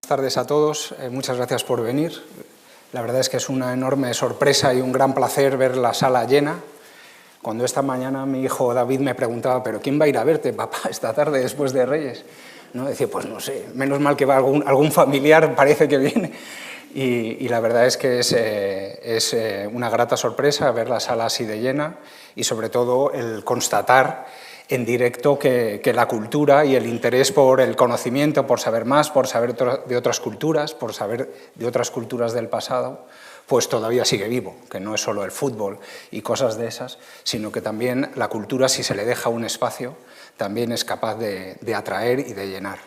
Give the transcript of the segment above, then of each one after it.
Buenas tardes a todos, muchas gracias por venir. La verdad es que es una enorme sorpresa y un gran placer ver la sala llena. Cuando esta mañana mi hijo David me preguntaba, ¿pero quién va a ir a verte, papá, esta tarde después de Reyes? ¿No? Decía, pues no sé, menos mal que va algún familiar, parece que viene. Y la verdad es que es una grata sorpresa ver la sala así de llena y sobre todo el constatar en directo que la cultura y el interés por el conocimiento, por saber más, por saber de otras culturas, por saber de otras culturas del pasado, pues todavía sigue vivo, que no es solo el fútbol y cosas de esas, sino que también la cultura, si se le deja un espacio, también es capaz de atraer y de llenar.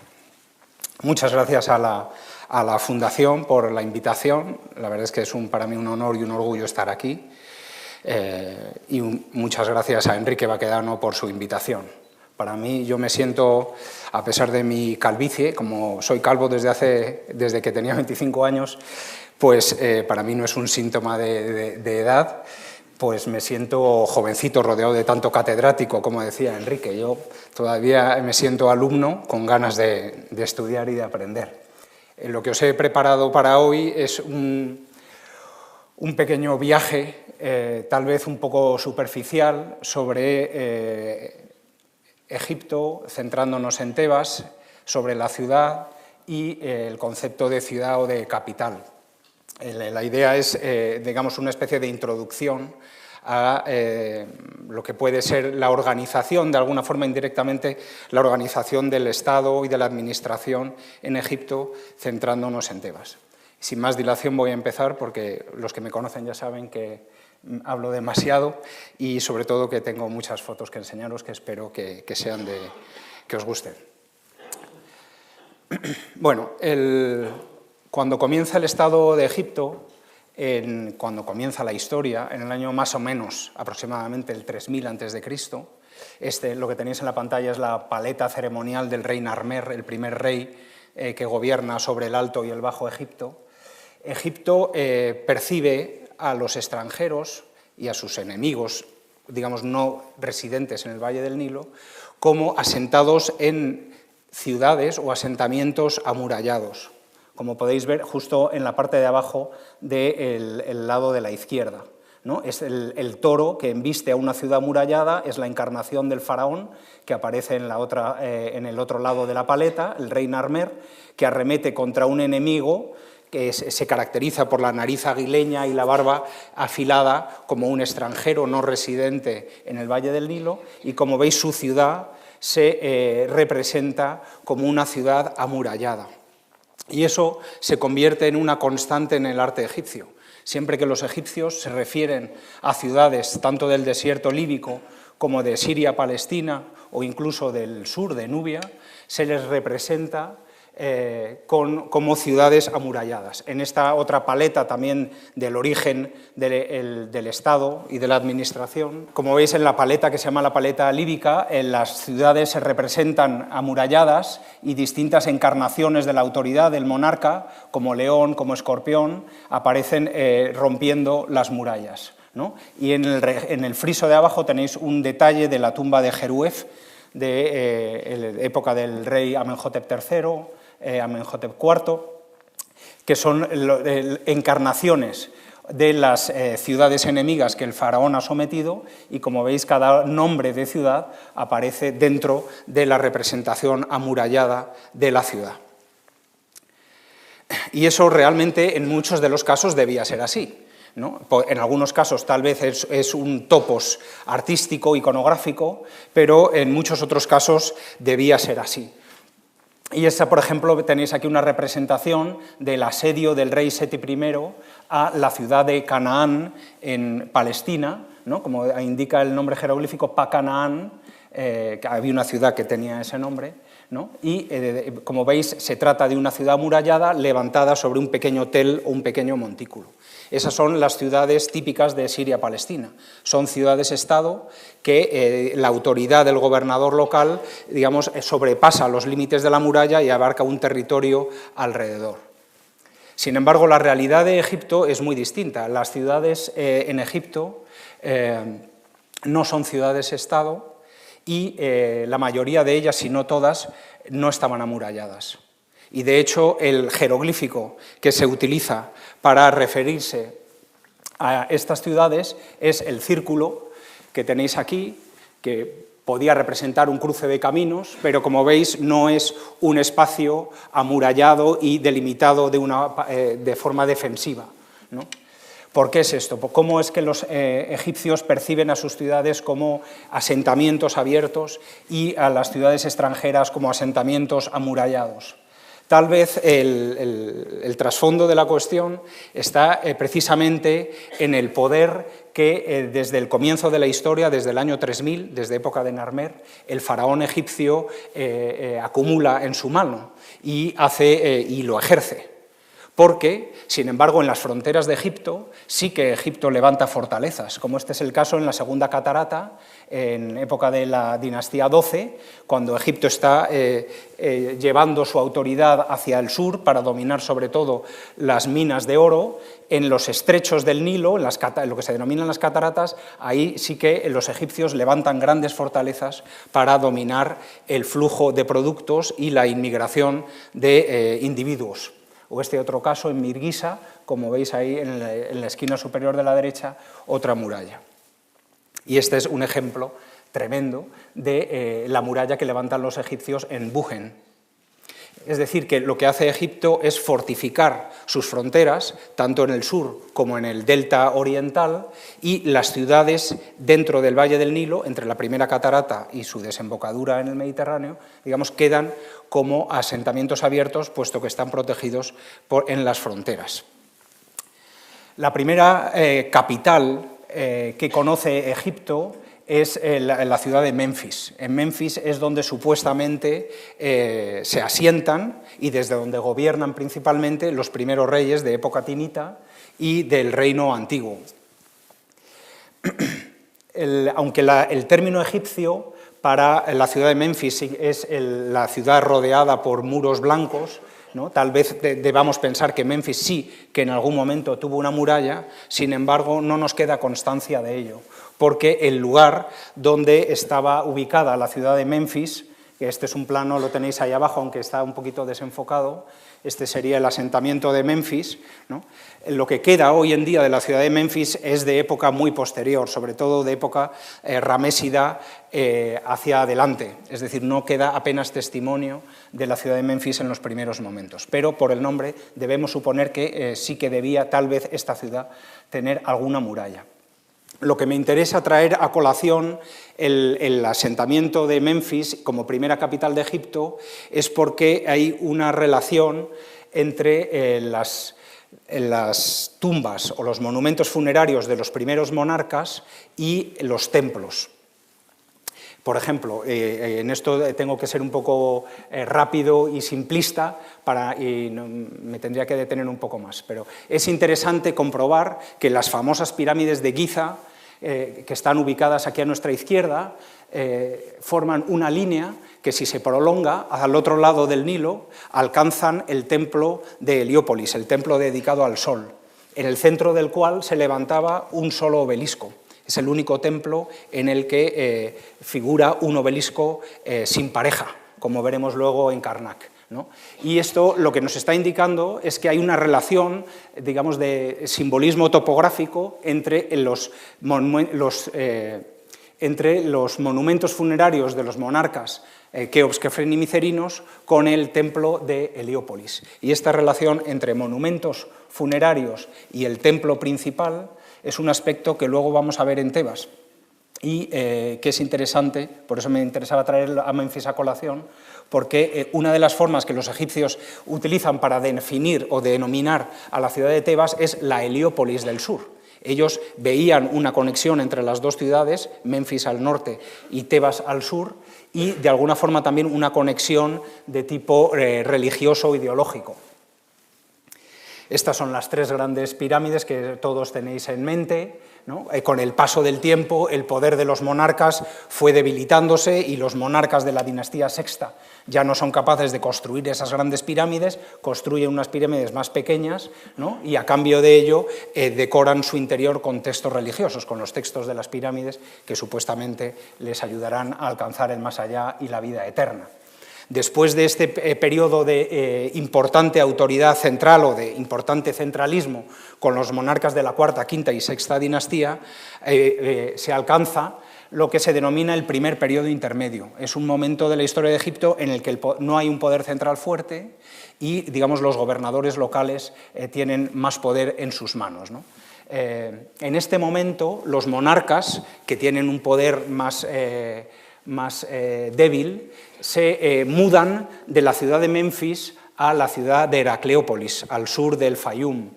Muchas gracias a la Fundación por la invitación, la verdad es que es para mí un honor y un orgullo estar aquí. Y muchas gracias a Enrique Baquedano por su invitación. Para mí, yo me siento, a pesar de mi calvicie, como soy calvo desde que tenía 25 años, pues para mí no es un síntoma de edad, pues me siento jovencito rodeado de tanto catedrático, como decía Enrique. Yo todavía me siento alumno con ganas de estudiar y de aprender. Lo que os he preparado para hoy es un pequeño viaje, tal vez un poco superficial, sobre Egipto, centrándonos en Tebas, sobre la ciudad y el concepto de ciudad o de capital. La idea es, digamos, una especie de introducción a lo que puede ser la organización, de alguna forma indirectamente, la organización del Estado y de la administración en Egipto, centrándonos en Tebas. Sin más dilación voy a empezar porque los que me conocen ya saben que hablo demasiado y sobre todo que tengo muchas fotos que enseñaros que espero que que os gusten. Bueno, cuando comienza el Estado de Egipto, cuando comienza la historia, en el año más o menos aproximadamente el 3000 a.C., lo que tenéis en la pantalla es la paleta ceremonial del rey Narmer, el primer rey que gobierna sobre el Alto y el Bajo Egipto. Egipto percibe a los extranjeros y a sus enemigos, digamos no residentes en el Valle del Nilo, como asentados en ciudades o asentamientos amurallados, como podéis ver justo en la parte de abajo del lado de la izquierda, ¿no? Es el toro que embiste a una ciudad amurallada, es la encarnación del faraón que aparece en el otro lado de la paleta, el rey Narmer, que arremete contra un enemigo que se caracteriza por la nariz aguileña y la barba afilada como un extranjero no residente en el Valle del Nilo, y como veis su ciudad se representa como una ciudad amurallada. Y eso se convierte en una constante en el arte egipcio. Siempre que los egipcios se refieren a ciudades tanto del desierto líbico como de Siria, Palestina o incluso del sur de Nubia, se les representa como ciudades amuralladas. En esta otra paleta también del origen del Estado y de la administración, como veis en la paleta que se llama la paleta líbica, en las ciudades se representan amuralladas y distintas encarnaciones de la autoridad del monarca, como león, como escorpión, aparecen rompiendo las murallas, ¿no? Y en el friso de abajo tenéis un detalle de la tumba de Jeruef, de época del rey Amenhotep III, Amenhotep IV, que son encarnaciones de las ciudades enemigas que el faraón ha sometido, y como veis cada nombre de ciudad aparece dentro de la representación amurallada de la ciudad. Y eso realmente en muchos de los casos debía ser así, ¿no? En algunos casos tal vez es un topos artístico, iconográfico, pero en muchos otros casos debía ser así. Y esta, por ejemplo, tenéis aquí una representación del asedio del rey Seti I a la ciudad de Canaán en Palestina, ¿no? Como indica el nombre jeroglífico Pa-Canaán, que había una ciudad que tenía ese nombre, ¿no? Y como veis se trata de una ciudad amurallada levantada sobre un pequeño tel o un pequeño montículo. Esas son las ciudades típicas de Siria-Palestina. Son ciudades-estado que la autoridad del gobernador local, digamos, sobrepasa los límites de la muralla y abarca un territorio alrededor. Sin embargo, la realidad de Egipto es muy distinta. Las ciudades en Egipto no son ciudades-estado y la mayoría de ellas, si no todas, no estaban amuralladas. Y de hecho el jeroglífico que se utiliza para referirse a estas ciudades es el círculo que tenéis aquí, que podía representar un cruce de caminos, pero como veis no es un espacio amurallado y delimitado de forma defensiva, ¿no? ¿Por qué es esto? ¿Cómo es que los egipcios perciben a sus ciudades como asentamientos abiertos y a las ciudades extranjeras como asentamientos amurallados? Tal vez el trasfondo de la cuestión está precisamente en el poder que desde el comienzo de la historia, desde el año 3000, desde época de Narmer, el faraón egipcio acumula en su mano y lo ejerce. Porque, sin embargo, en las fronteras de Egipto sí que Egipto levanta fortalezas, como este es el caso en la Segunda Catarata, en época de la dinastía XII, cuando Egipto está llevando su autoridad hacia el sur para dominar sobre todo las minas de oro. En los estrechos del Nilo, en lo que se denominan las cataratas, ahí sí que los egipcios levantan grandes fortalezas para dominar el flujo de productos y la inmigración de individuos. O este otro caso en Mirguisa, como veis ahí en la esquina superior de la derecha, otra muralla. Y este es un ejemplo tremendo de la muralla que levantan los egipcios en Bujen. Es decir, que lo que hace Egipto es fortificar sus fronteras, tanto en el sur como en el delta oriental, y las ciudades dentro del Valle del Nilo, entre la primera catarata y su desembocadura en el Mediterráneo, digamos, quedan como asentamientos abiertos, puesto que están protegidos en las fronteras. La primera capital que conoce Egipto es la ciudad de Menfis. En Menfis es donde supuestamente se asientan y desde donde gobiernan principalmente los primeros reyes de época tinita y del reino antiguo. Aunque el término egipcio para la ciudad de Menfis es la ciudad rodeada por muros blancos, ¿no? Tal vez debamos pensar que Menfis sí que en algún momento tuvo una muralla, sin embargo no nos queda constancia de ello, porque el lugar donde estaba ubicada la ciudad de Menfis, que este es un plano, lo tenéis ahí abajo, aunque está un poquito desenfocado, este sería el asentamiento de Menfis, ¿no? Lo que queda hoy en día de la ciudad de Menfis es de época muy posterior, sobre todo de época ramésida hacia adelante, es decir, no queda apenas testimonio de la ciudad de Menfis en los primeros momentos, pero por el nombre debemos suponer que sí que debía tal vez esta ciudad tener alguna muralla. Lo que me interesa traer a colación el asentamiento de Menfis como primera capital de Egipto es porque hay una relación entre las tumbas o los monumentos funerarios de los primeros monarcas y los templos. Por ejemplo, en esto tengo que ser un poco rápido y simplista y me tendría que detener un poco más, pero es interesante comprobar que las famosas pirámides de Giza, que están ubicadas aquí a nuestra izquierda, forman una línea que si se prolonga al otro lado del Nilo alcanzan el templo de Heliópolis, el templo dedicado al sol, en el centro del cual se levantaba un solo obelisco. Es el único templo en el que figura un obelisco sin pareja, como veremos luego en Karnak, ¿no? Y esto lo que nos está indicando es que hay una relación, digamos, de simbolismo topográfico entre los monumentos funerarios de los monarcas Keops, Kefren y Micerinos con el templo de Heliópolis. Y esta relación entre monumentos funerarios y el templo principal es un aspecto que luego vamos a ver en Tebas y que es interesante, por eso me interesaba traer a Menfis a colación, porque una de las formas que los egipcios utilizan para definir o denominar a la ciudad de Tebas es la Heliópolis del sur. Ellos veían una conexión entre las dos ciudades, Menfis al norte y Tebas al sur, y de alguna forma también una conexión de tipo religioso o ideológico. Estas son las tres grandes pirámides que todos tenéis en mente, ¿no? Con el paso del tiempo, el poder de los monarcas fue debilitándose y los monarcas de la dinastía sexta ya no son capaces de construir esas grandes pirámides, construyen unas pirámides más pequeñas, ¿no? Y a cambio de ello decoran su interior con textos religiosos, con los textos de las pirámides que supuestamente les ayudarán a alcanzar el más allá y la vida eterna. Después de este periodo de importante autoridad central o de importante centralismo con los monarcas de la cuarta, quinta y sexta dinastía, se alcanza lo que se denomina el primer periodo intermedio. Es un momento de la historia de Egipto en el que no hay un poder central fuerte y, digamos, los gobernadores locales tienen más poder en sus manos, ¿no? En este momento, los monarcas, que tienen un poder más débil, se mudan de la ciudad de Memphis a la ciudad de Heracleópolis, al sur del Fayum,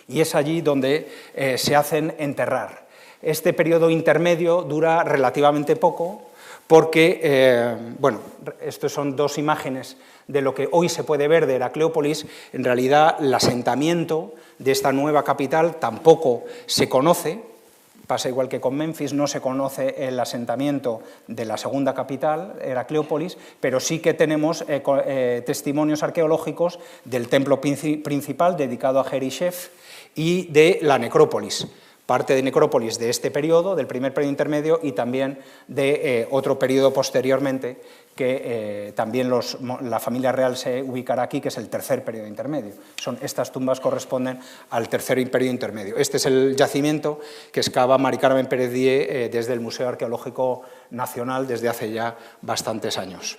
y es allí donde se hacen enterrar. Este periodo intermedio dura relativamente poco porque, bueno, estas son dos imágenes de lo que hoy se puede ver de Heracleópolis. En realidad, el asentamiento de esta nueva capital tampoco se conoce. Pasa igual que con Memphis, no se conoce el asentamiento de la segunda capital, Heracleópolis, pero sí que tenemos testimonios arqueológicos del templo principal dedicado a Herishef y de la necrópolis, parte de necrópolis de este periodo, del primer periodo intermedio, y también de otro periodo posteriormente, que también la familia real se ubicará aquí, que es el tercer periodo intermedio. Estas tumbas corresponden al tercer periodo intermedio. Este es el yacimiento que excava Mari Carmen Pérez Die desde el Museo Arqueológico Nacional desde hace ya bastantes años.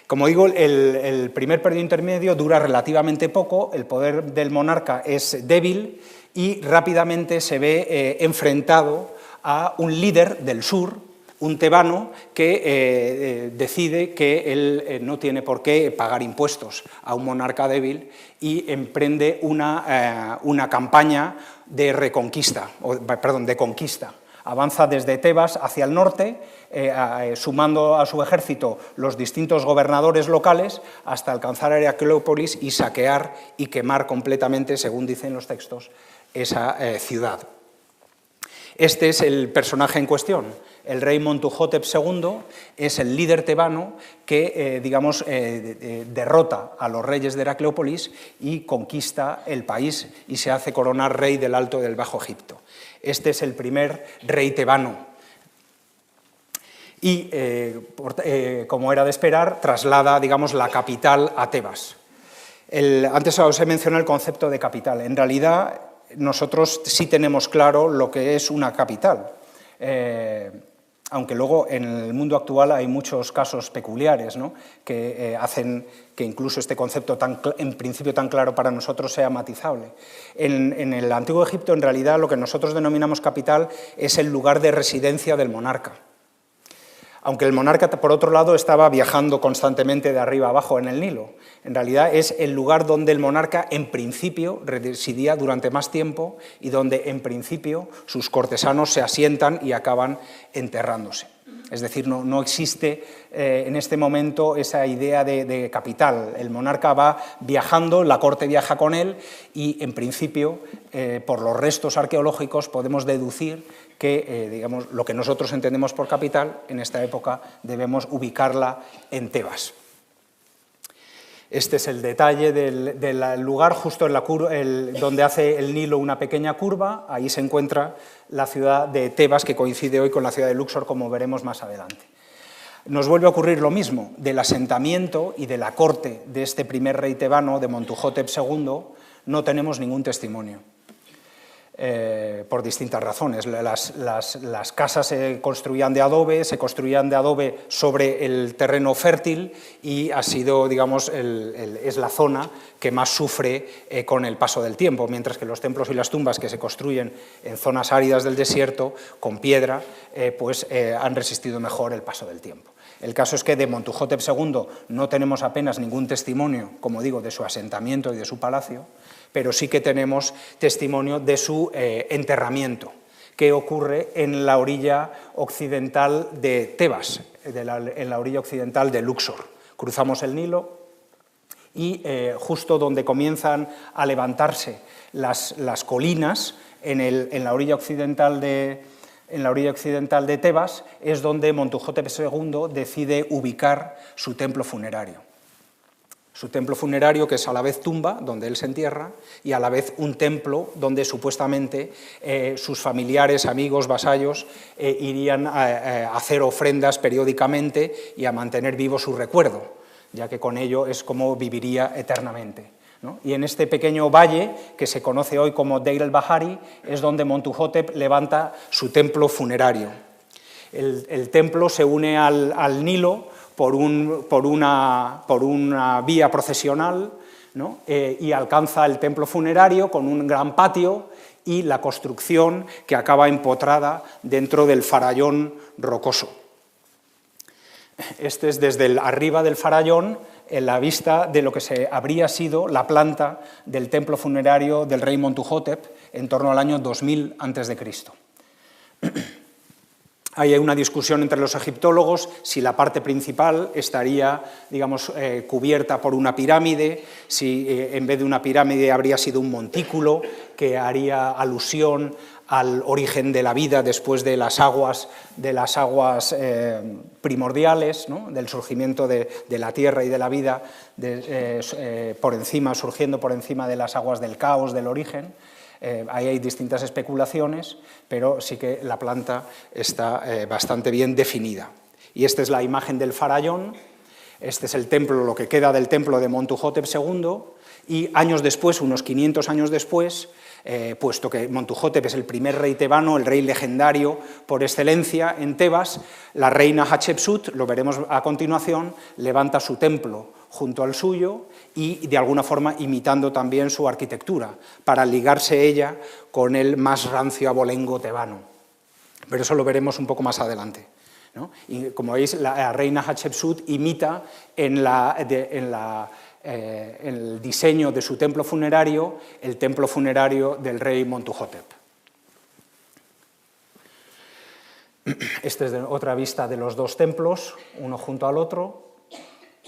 Como digo, el primer periodo intermedio dura relativamente poco, el poder del monarca es débil y rápidamente se ve enfrentado a un líder del sur, un tebano, que decide que él no tiene por qué pagar impuestos a un monarca débil y emprende una campaña de reconquista, de conquista. Avanza desde Tebas hacia el norte, sumando a su ejército los distintos gobernadores locales hasta alcanzar Heracleópolis y saquear y quemar completamente, según dicen los textos, esa ciudad. Este es el personaje en cuestión. El rey Montuhotep II es el líder tebano que, derrota a los reyes de Heracleópolis y conquista el país y se hace coronar rey del Alto y del Bajo Egipto. Este es el primer rey tebano. Y, como era de esperar, traslada, la capital a Tebas. Antes os he mencionado el concepto de capital. En realidad, nosotros sí tenemos claro lo que es una capital. Aunque luego en el mundo actual hay muchos casos peculiares, ¿no?, que hacen que incluso este concepto en principio tan claro para nosotros sea matizable. En el Antiguo Egipto, en realidad, lo que nosotros denominamos capital es el lugar de residencia del monarca. Aunque el monarca, por otro lado, estaba viajando constantemente de arriba a abajo en el Nilo. En realidad es el lugar donde el monarca, en principio, residía durante más tiempo y donde, en principio, sus cortesanos se asientan y acaban enterrándose. Es decir, no existe en este momento esa idea de capital. El monarca va viajando, la corte viaja con él y, en principio, por los restos arqueológicos podemos deducir que lo que nosotros entendemos por capital, en esta época debemos ubicarla en Tebas. Este es el detalle del lugar, justo en donde hace el Nilo una pequeña curva. Ahí se encuentra la ciudad de Tebas, que coincide hoy con la ciudad de Luxor, como veremos más adelante. Nos vuelve a ocurrir lo mismo. Del asentamiento y de la corte de este primer rey tebano, de Montuhotep II, no tenemos ningún testimonio. Por distintas razones. Las casas se construían de adobe sobre el terreno fértil y ha sido, es la zona que más sufre con el paso del tiempo, mientras que los templos y las tumbas que se construyen en zonas áridas del desierto, con piedra, han resistido mejor el paso del tiempo. El caso es que de Montuhotep II no tenemos apenas ningún testimonio, como digo, de su asentamiento y de su palacio, pero sí que tenemos testimonio de su enterramiento, que ocurre en la orilla occidental de Tebas, en la orilla occidental de Luxor. Cruzamos el Nilo y justo donde comienzan a levantarse las colinas, en la orilla occidental de Tebas, es donde Montuhotep II decide ubicar su templo funerario. Su templo funerario, que es a la vez tumba, donde él se entierra, y a la vez un templo donde supuestamente sus familiares, amigos, vasallos irían a hacer ofrendas periódicamente y a mantener vivo su recuerdo, ya que con ello es como viviría eternamente, ¿no? Y en este pequeño valle, que se conoce hoy como Deir el-Bahari, es donde Montuhotep levanta su templo funerario. El templo se une al Nilo por una vía procesional, ¿no? Y alcanza el templo funerario con un gran patio y la construcción que acaba empotrada dentro del farallón rocoso. Este es desde arriba del farallón, en la vista de lo que habría sido la planta del templo funerario del rey Montuhotep en torno al año 2000 a.C. Hay una discusión entre los egiptólogos si la parte principal estaría, digamos, cubierta por una pirámide, si en vez de una pirámide habría sido un montículo que haría alusión al origen de la vida después de las aguas primordiales, ¿no? Del surgimiento de la tierra y de la vida surgiendo por encima de las aguas del caos, del origen. Ahí hay distintas especulaciones, pero sí que la planta está bastante bien definida. Y esta es la imagen del farallón, este es el templo, lo que queda del templo de Montuhotep II, y años después, unos 500 años después, puesto que Montuhotep es el primer rey tebano, el rey legendario por excelencia en Tebas, la reina Hatshepsut, lo veremos a continuación, levanta su templo junto al suyo y de alguna forma imitando también su arquitectura, para ligarse ella con el más rancio abolengo tebano. Pero eso lo veremos un poco más adelante, ¿no? Y como veis, la reina Hatshepsut imita en el diseño de su templo funerario, el templo funerario del rey Montuhotep. Esta es otra vista de los dos templos, uno junto al otro,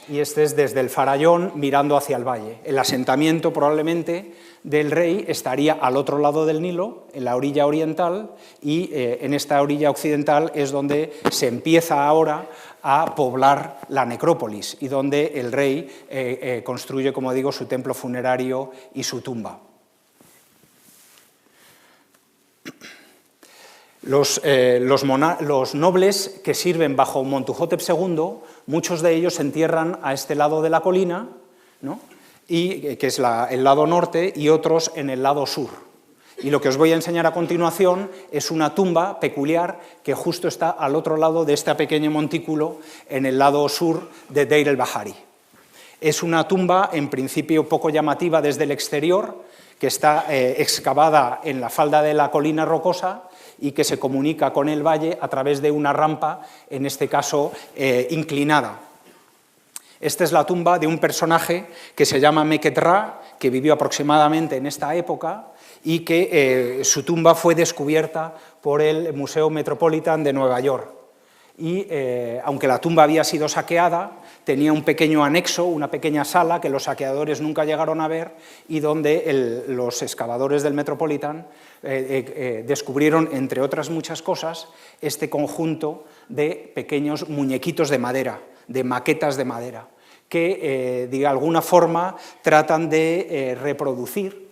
y este es desde el farallón mirando hacia el valle. El asentamiento probablemente del rey estaría al otro lado del Nilo, en la orilla oriental, y en esta orilla occidental es donde se empieza ahora a poblar la necrópolis y donde el rey construye, como digo, su templo funerario y su tumba. Los nobles que sirven bajo Montuhotep II, muchos de ellos se entierran a este lado de la colina, ¿no? Que es el lado norte, y otros en el lado sur. Y lo que os voy a enseñar a continuación es una tumba peculiar que justo está al otro lado de este pequeño montículo, en el lado sur de Deir el-Bahari. Es una tumba, en principio, poco llamativa desde el exterior, que está excavada en la falda de la colina rocosa y que se comunica con el valle a través de una rampa, en este caso inclinada. Esta es la tumba de un personaje que se llama Meket-Ra, que vivió aproximadamente en esta época y que su tumba fue descubierta por el Museo Metropolitan de Nueva York. Y aunque la tumba había sido saqueada, tenía un pequeño anexo, una pequeña sala que los saqueadores nunca llegaron a ver y donde los excavadores del Metropolitan descubrieron, entre otras muchas cosas, este conjunto de pequeños muñequitos de madera, de maquetas de madera, que de alguna forma tratan de reproducir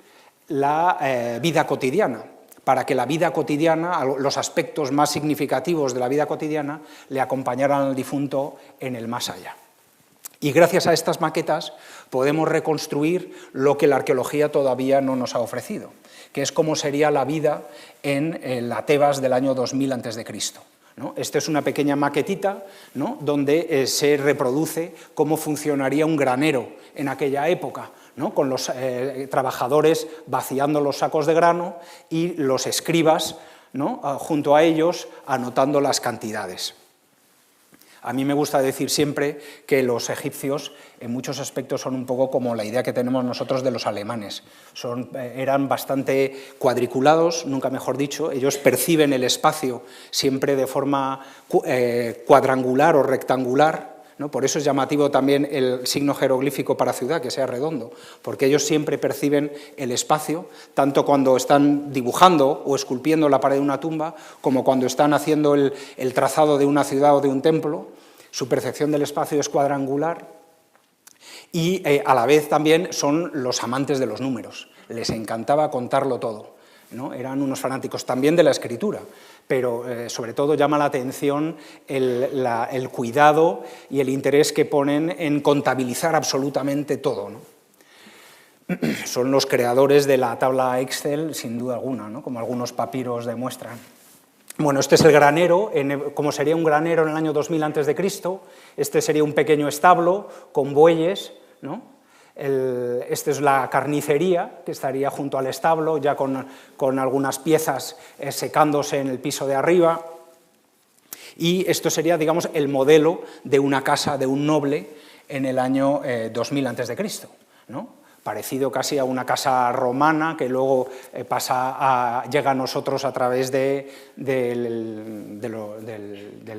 la vida cotidiana, para que la vida cotidiana, los aspectos más significativos de la vida cotidiana, le acompañaran al difunto en el más allá. Y gracias a estas maquetas podemos reconstruir lo que la arqueología todavía no nos ha ofrecido, que es cómo sería la vida en la Tebas del año 2000 a.C., ¿no? Esta es una pequeña maquetita, ¿no?, donde se reproduce cómo funcionaría un granero en aquella época, ¿no?, con los trabajadores vaciando los sacos de grano y los escribas, ¿no?, junto a ellos anotando las cantidades. A mí me gusta decir siempre que los egipcios en muchos aspectos son un poco como la idea que tenemos nosotros de los alemanes. Eran bastante cuadriculados, nunca mejor dicho, ellos perciben el espacio siempre de forma cuadrangular o rectangular, ¿no? Por eso es llamativo también el signo jeroglífico para ciudad, que sea redondo, porque ellos siempre perciben el espacio, tanto cuando están dibujando o esculpiendo la pared de una tumba, como cuando están haciendo el trazado de una ciudad o de un templo. Su percepción del espacio es cuadrangular. y a la vez también son los amantes de los números, les encantaba contarlo todo, ¿no? Eran unos fanáticos también de la escritura, pero sobre todo llama la atención el cuidado y el interés que ponen en contabilizar absolutamente todo, ¿no? Son los creadores de la tabla Excel, sin duda alguna, ¿no? Como algunos papiros demuestran. Bueno, este es el granero, como sería un granero en el año 2000 a.C., este sería un pequeño establo con bueyes, ¿no? Esta es la carnicería, que estaría junto al establo, ya con algunas piezas secándose en el piso de arriba, y esto sería, digamos, el modelo de una casa de un noble en el año 2000 a.C., ¿no? Parecido casi a una casa romana que luego llega a nosotros a través de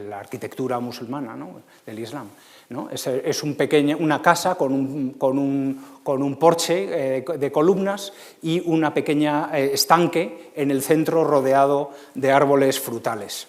la arquitectura musulmana, ¿no? Del Islam, ¿no? Es una casa con un porche de columnas y una pequeña estanque en el centro rodeado de árboles frutales.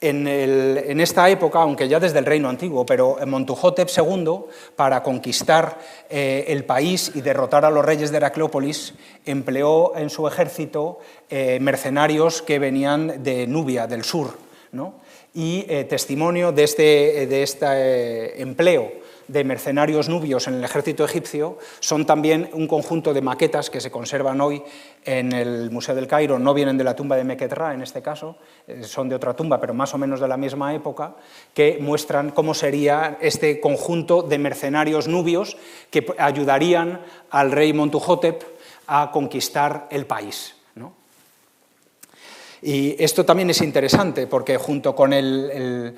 En esta época, aunque ya desde el Reino Antiguo, pero Montuhotep II, para conquistar el país y derrotar a los reyes de Heracleópolis, empleó en su ejército mercenarios que venían de Nubia, del sur, ¿no? Y testimonio de este empleo de mercenarios nubios en el ejército egipcio son también un conjunto de maquetas que se conservan hoy en el Museo del Cairo. No vienen de la tumba de Mequetra en este caso, son de otra tumba, pero más o menos de la misma época, que muestran cómo sería este conjunto de mercenarios nubios que ayudarían al rey Montuhotep a conquistar el país, ¿no? Y esto también es interesante porque junto con el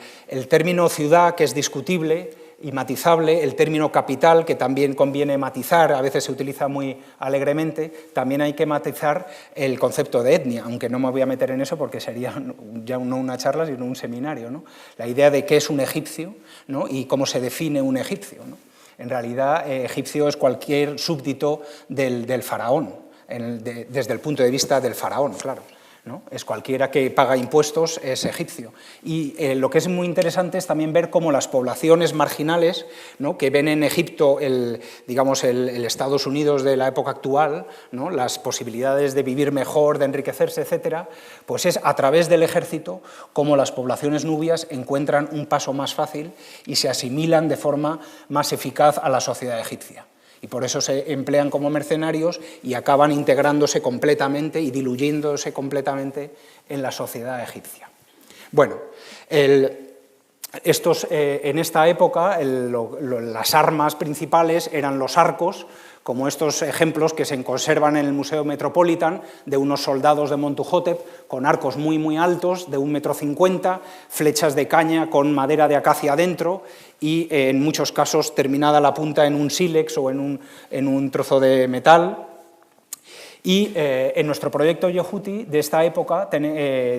término ciudad, que es discutible y matizable, el término capital, que también conviene matizar, a veces se utiliza muy alegremente, también hay que matizar el concepto de etnia, aunque no me voy a meter en eso porque sería ya no una charla, sino un seminario, ¿no? La idea de qué es un egipcio, ¿no? Y cómo se define un egipcio, ¿no? En realidad, egipcio es cualquier súbdito del faraón, desde el punto de vista del faraón, claro, ¿no? Es cualquiera que paga impuestos, es egipcio. Y lo que es muy interesante es también ver cómo las poblaciones marginales, ¿no? Que ven en Egipto digamos, el Estados Unidos de la época actual, ¿no? Las posibilidades de vivir mejor, de enriquecerse, etcétera, pues es a través del ejército cómo las poblaciones nubias encuentran un paso más fácil y se asimilan de forma más eficaz a la sociedad egipcia. Y por eso se emplean como mercenarios y acaban integrándose completamente y diluyéndose completamente en la sociedad egipcia. Bueno, en esta época las armas principales eran los arcos, como estos ejemplos que se conservan en el Museo Metropolitan de unos soldados de Montuhotep con arcos muy muy altos, de 1,50 m, flechas de caña con madera de acacia dentro y en muchos casos terminada la punta en un sílex o en un trozo de metal. Y en nuestro proyecto Yehuti de esta época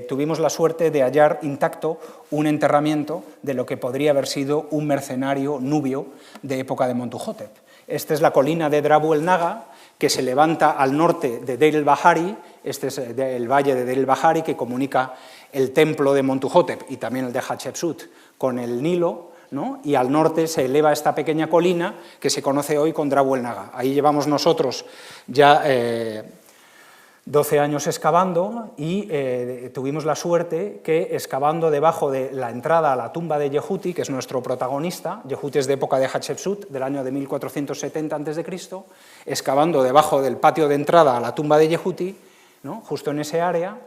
tuvimos la suerte de hallar intacto un enterramiento de lo que podría haber sido un mercenario nubio de época de Montuhotep. Esta es la colina de Drabu el Naga, que se levanta al norte de Deir el-Bahari. Este es el valle de Deir el-Bahari, que comunica el templo de Montuhotep y también el de Hatshepsut con el Nilo, ¿no? Y al norte se eleva esta pequeña colina que se conoce hoy con Drabu el Naga. Ahí llevamos nosotros ya 12 años excavando y tuvimos la suerte que excavando debajo de la entrada a la tumba de Yehuti, que es nuestro protagonista, Yehuti es de época de Hatshepsut, del año de 1470 a.C., excavando debajo del patio de entrada a la tumba de Yehuti, ¿no? Justo en ese área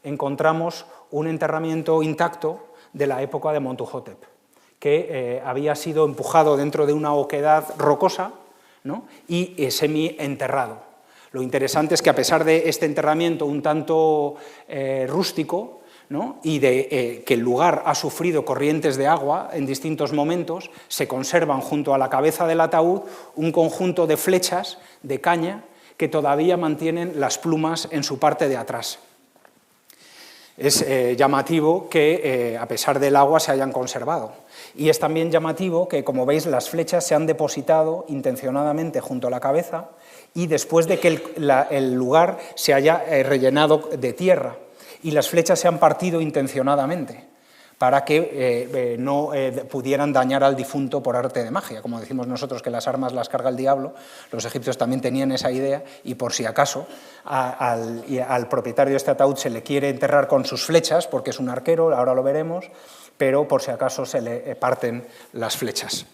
encontramos un enterramiento intacto de la época de Montuhotep, que había sido empujado dentro de una oquedad rocosa, ¿no? Y semi-enterrado. Lo interesante es que a pesar de este enterramiento un tanto rústico, ¿no? Y de que el lugar ha sufrido corrientes de agua en distintos momentos, se conservan junto a la cabeza del ataúd un conjunto de flechas de caña que todavía mantienen las plumas en su parte de atrás. Es llamativo que a pesar del agua se hayan conservado. Y es también llamativo que, como veis, las flechas se han depositado intencionadamente junto a la cabeza y después de que el lugar se haya rellenado de tierra, y las flechas se han partido intencionadamente, para que no pudieran dañar al difunto por arte de magia. Como decimos nosotros que las armas las carga el diablo, los egipcios también tenían esa idea, y por si acaso al propietario de este ataúd se le quiere enterrar con sus flechas, porque es un arquero, ahora lo veremos, pero por si acaso se le parten las flechas.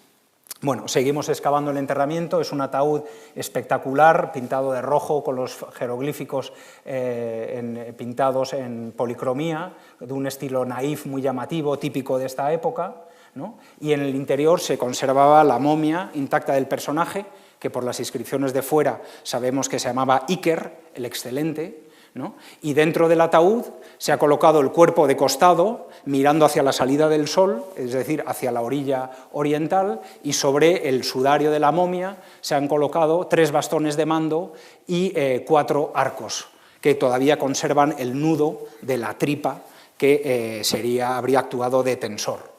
Bueno, seguimos excavando el enterramiento, es un ataúd espectacular, pintado de rojo, con los jeroglíficos pintados en policromía, de un estilo naif muy llamativo, típico de esta época, ¿no? Y en el interior se conservaba la momia intacta del personaje, que por las inscripciones de fuera sabemos que se llamaba Iker, el excelente, ¿no? Y dentro del ataúd se ha colocado el cuerpo de costado, mirando hacia la salida del sol, es decir, hacia la orilla oriental, y sobre el sudario de la momia se han colocado 3 bastones de mando y 4 arcos, que todavía conservan el nudo de la tripa que habría actuado de tensor.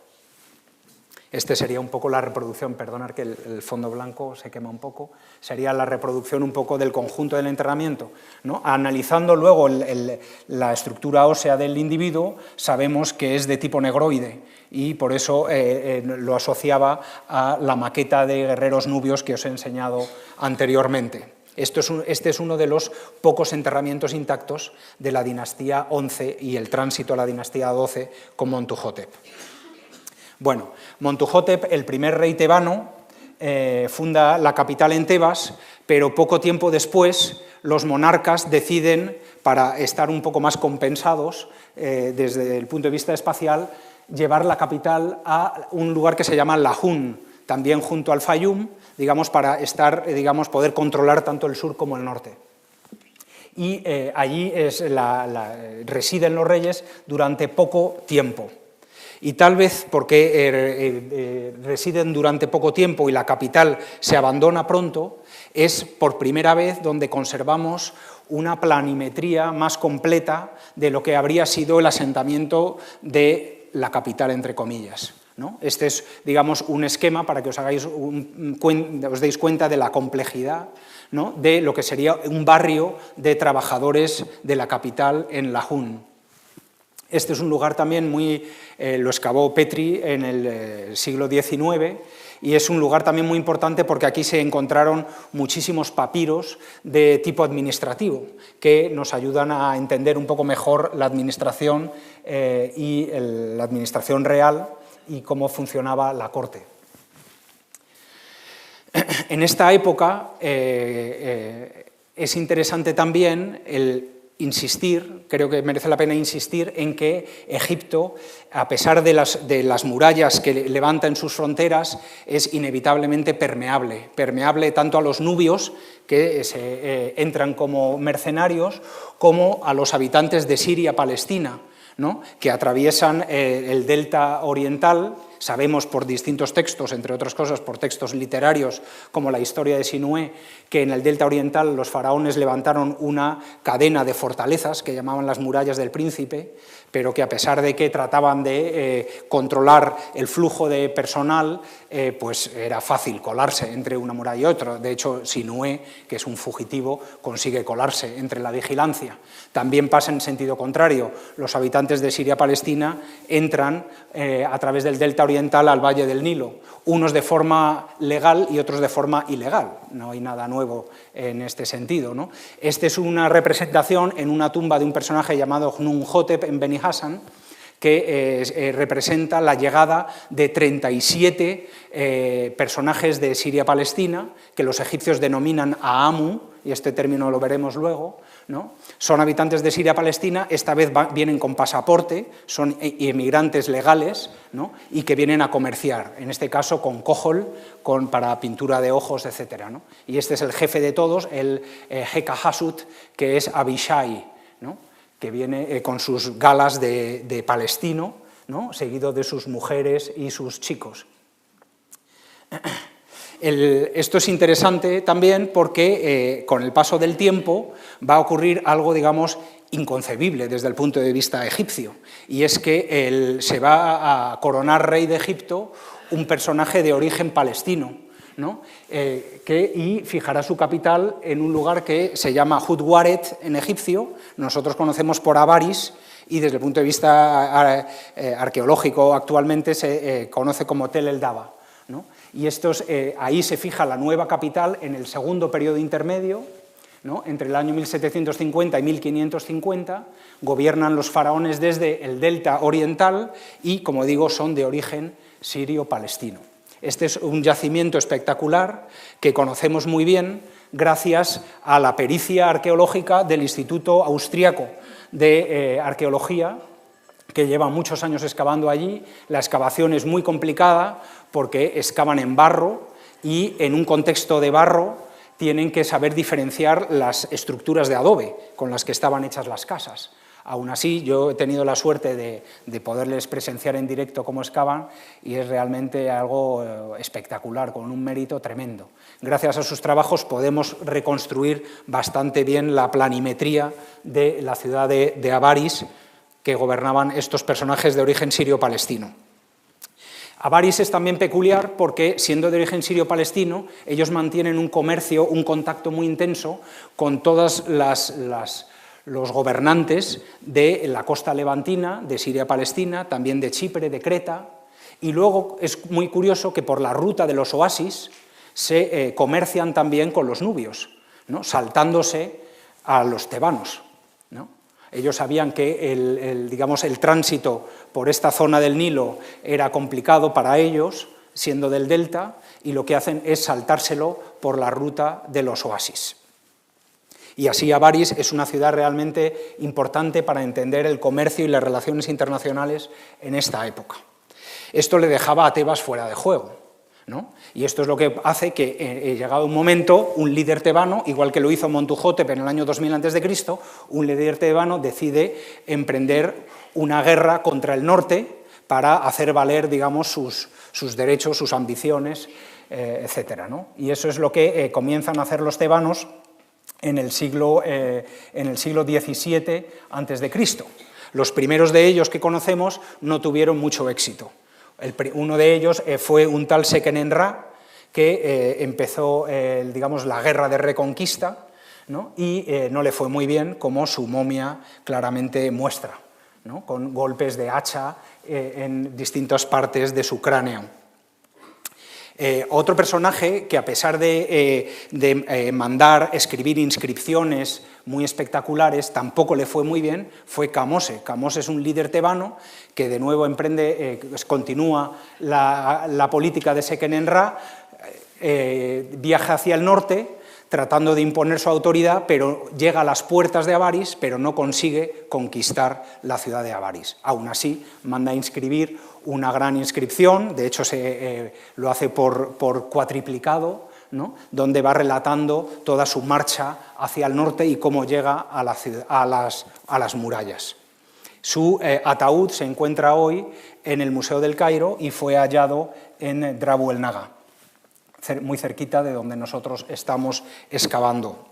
Este sería un poco la reproducción, perdonad que el fondo blanco se quema un poco, sería la reproducción un poco del conjunto del enterramiento, ¿no? Analizando luego la estructura ósea del individuo, sabemos que es de tipo negroide, y por eso lo asociaba a la maqueta de guerreros nubios que os he enseñado anteriormente. Este es uno de los pocos enterramientos intactos de la dinastía XI y el tránsito a la dinastía XII con Montuhotep. Bueno, Montuhotep, el primer rey tebano, funda la capital en Tebas, pero poco tiempo después los monarcas deciden, para estar un poco más compensados desde el punto de vista espacial, llevar la capital a un lugar que se llama Lahun, también junto al Fayum, digamos, para poder controlar tanto el sur como el norte. Y allí residen los reyes durante poco tiempo. Y tal vez porque residen durante poco tiempo y la capital se abandona pronto, es por primera vez donde conservamos una planimetría más completa de lo que habría sido el asentamiento de la capital, entre comillas, ¿no? Este es, digamos, un esquema para que os deis cuenta de la complejidad, ¿no?, de lo que sería un barrio de trabajadores de la capital en Lahun. Este es un lugar también lo excavó Petrie en el siglo XIX, y es un lugar también muy importante porque aquí se encontraron muchísimos papiros de tipo administrativo que nos ayudan a entender un poco mejor la administración y la administración real y cómo funcionaba la corte. En esta época es interesante también creo que merece la pena insistir en que Egipto, a pesar de las murallas que levanta en sus fronteras, es inevitablemente permeable tanto a los nubios, que entran como mercenarios, como a los habitantes de Siria-Palestina, ¿no?, que atraviesan el delta oriental. Sabemos por distintos textos, entre otras cosas por textos literarios como la historia de Sinué, que en el delta oriental los faraones levantaron una cadena de fortalezas que llamaban las murallas del príncipe, pero que a pesar de que trataban de controlar el flujo de personal, pues era fácil colarse entre una muralla y otra. De hecho, Sinué, que es un fugitivo, consigue colarse entre la vigilancia. También pasa en sentido contrario. Los habitantes de Siria-Palestina entran a través del delta oriental al Valle del Nilo, unos de forma legal y otros de forma ilegal. No hay nada nuevo en este sentido, ¿no? Esta es una representación en una tumba de un personaje llamado Hnumhotep en Beni Hassan, que representa la llegada de 37 personajes de Siria-Palestina, que los egipcios denominan Aamu, y este término lo veremos luego, ¿no? Son habitantes de Siria-Palestina, esta vez vienen con pasaporte, son inmigrantes legales, ¿no?, y que vienen a comerciar, en este caso con kojol, para pintura de ojos, etc., ¿no? Y este es el jefe de todos, el Hekahasut, que es Abishai, ¿no?, que viene con sus galas de palestino, ¿no?, seguido de sus mujeres y sus chicos. Esto es interesante también porque con el paso del tiempo va a ocurrir algo, digamos, inconcebible desde el punto de vista egipcio, y es que se va a coronar rey de Egipto un personaje de origen palestino, ¿no?, y fijará su capital en un lugar que se llama Hutwaret en egipcio, nosotros conocemos por Avaris, y desde el punto de vista arqueológico actualmente se conoce como Tel el Daba, ¿no? Y ahí se fija la nueva capital en el segundo periodo intermedio, ¿no? Entre el año 1750 y 1550, gobiernan los faraones desde el delta oriental y, como digo, son de origen sirio-palestino. Este es un yacimiento espectacular que conocemos muy bien gracias a la pericia arqueológica del Instituto Austriaco de Arqueología, que lleva muchos años excavando allí. La excavación es muy complicada porque excavan en barro y en un contexto de barro tienen que saber diferenciar las estructuras de adobe con las que estaban hechas las casas. Aún así, yo he tenido la suerte de poderles presenciar en directo cómo excavan y es realmente algo espectacular, con un mérito tremendo. Gracias a sus trabajos podemos reconstruir bastante bien la planimetría de la ciudad de Avaris, que gobernaban estos personajes de origen sirio-palestino. Avaris es también peculiar porque, siendo de origen sirio-palestino, ellos mantienen un comercio, un contacto muy intenso con todas los gobernantes de la costa levantina, de Siria-Palestina, también de Chipre, de Creta, y luego es muy curioso que por la ruta de los oasis se comercian también con los nubios, ¿no? Saltándose a los tebanos, ¿no? Ellos sabían que el tránsito por esta zona del Nilo era complicado para ellos, siendo del delta, y lo que hacen es saltárselo por la ruta de los oasis. Y así Avaris es una ciudad realmente importante para entender el comercio y las relaciones internacionales en esta época. Esto le dejaba a Tebas fuera de juego, ¿no? Y esto es lo que hace que, llegado un momento, un líder tebano, igual que lo hizo Montuhotep en el año 2000 a.C., un líder tebano decide emprender una guerra contra el norte para hacer valer, digamos, sus derechos, sus ambiciones, etc., ¿no? Y eso es lo que comienzan a hacer los tebanos en el siglo XVII a.C. Los primeros de ellos que conocemos no tuvieron mucho éxito. Uno de ellos fue un tal Seqenen-Ra, que empezó la guerra de reconquista, ¿no? Y no le fue muy bien, como su momia claramente muestra, ¿no? Con golpes de hacha en distintas partes de su cráneo. Otro personaje que, a pesar de escribir inscripciones muy espectaculares, tampoco le fue muy bien, fue Kamose. Kamose es un líder tebano que de nuevo continúa la política de Seqenen-Ra, viaja hacia el norte tratando de imponer su autoridad, pero llega a las puertas de Avaris, pero no consigue conquistar la ciudad de Avaris. Aún así, manda a inscribir una gran inscripción, de hecho lo hace por cuatriplicado, ¿no? Donde va relatando toda su marcha hacia el norte y cómo llega a las murallas. Su ataúd se encuentra hoy en el Museo del Cairo y fue hallado en Drabu el Naga, muy cerquita de donde nosotros estamos excavando.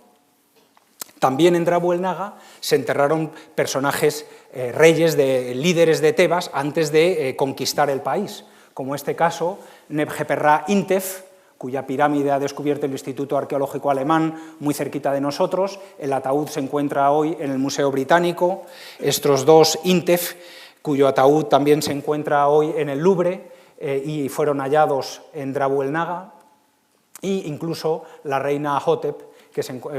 También en Drabu el Naga se enterraron personajes, reyes, líderes de Tebas antes de conquistar el país, como este caso Nebjeperra Intef, cuya pirámide ha descubierto el Instituto Arqueológico Alemán muy cerquita de nosotros. El ataúd se encuentra hoy en el Museo Británico. Estos dos Intef, cuyo ataúd también se encuentra hoy en el Louvre y fueron hallados en Drabu el Naga. E incluso la reina Hotep,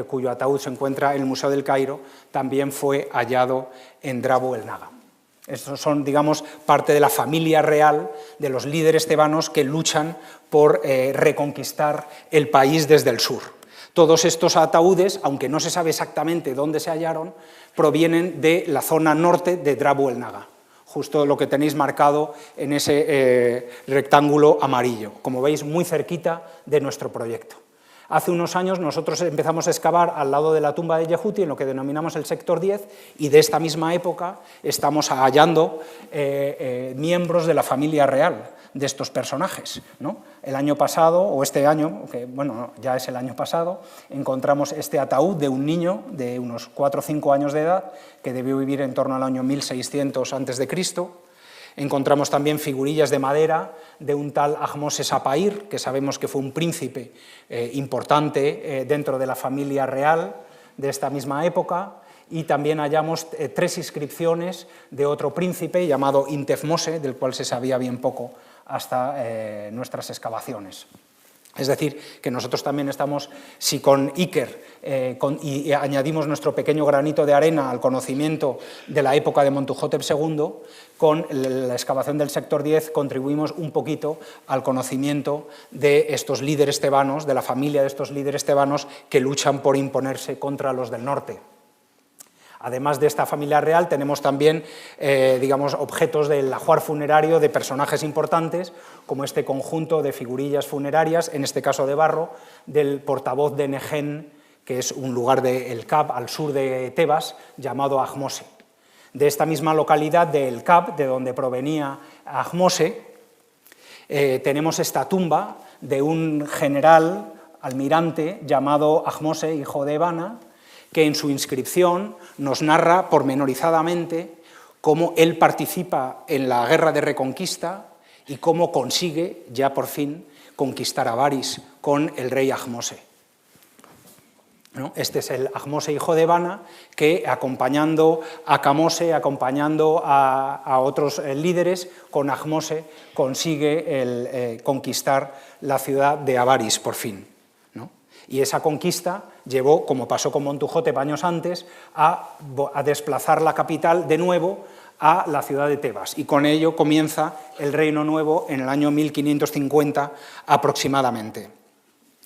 cuyo ataúd se encuentra en el Museo del Cairo, también fue hallado en Drabu el Naga. Estos son, digamos, parte de la familia real de los líderes tebanos que luchan por reconquistar el país desde el sur. Todos estos ataúdes, aunque no se sabe exactamente dónde se hallaron, provienen de la zona norte de Drabu el Naga, justo lo que tenéis marcado en ese rectángulo amarillo, como veis, muy cerquita de nuestro proyecto. Hace unos años nosotros empezamos a excavar al lado de la tumba de Yehuti, en lo que denominamos el sector 10, y de esta misma época estamos hallando miembros de la familia real de estos personajes, ¿no? El año pasado, o este año, que bueno, ya es el año pasado, encontramos este ataúd de un niño de unos 4 o 5 años de edad, que debió vivir en torno al año 1600 a.C., Encontramos también figurillas de madera de un tal Ahmose Sapair, que sabemos que fue un príncipe importante dentro de la familia real de esta misma época, y también hallamos 3 inscripciones de otro príncipe llamado Intefmose, del cual se sabía bien poco hasta nuestras excavaciones. Es decir, que nosotros también estamos, si con Iker y añadimos nuestro pequeño granito de arena al conocimiento de la época de Montuhotep II, con la excavación del sector 10 contribuimos un poquito al conocimiento de estos líderes tebanos, de la familia de estos líderes tebanos que luchan por imponerse contra los del norte. Además de esta familia real, tenemos también digamos, objetos del ajuar funerario de personajes importantes, como este conjunto de figurillas funerarias, en este caso de barro, del portavoz de Negen, que es un lugar del Kab, al sur de Tebas, llamado Ahmose. De esta misma localidad del Kab, de donde provenía Ahmose, tenemos esta tumba de un general almirante llamado Ahmose, hijo de Ebana, que en su inscripción nos narra pormenorizadamente cómo él participa en la guerra de reconquista y cómo consigue, ya por fin, conquistar Avaris con el rey Ahmose. ¿No? Este es el Ahmose, hijo de Ebana, que acompañando a Kamose, acompañando a otros líderes, con Ahmose consigue conquistar la ciudad de Avaris, por fin. Y esa conquista llevó, como pasó con Montuhotep años antes, a desplazar la capital de nuevo a la ciudad de Tebas. Y con ello comienza el Reino Nuevo en el año 1550 aproximadamente.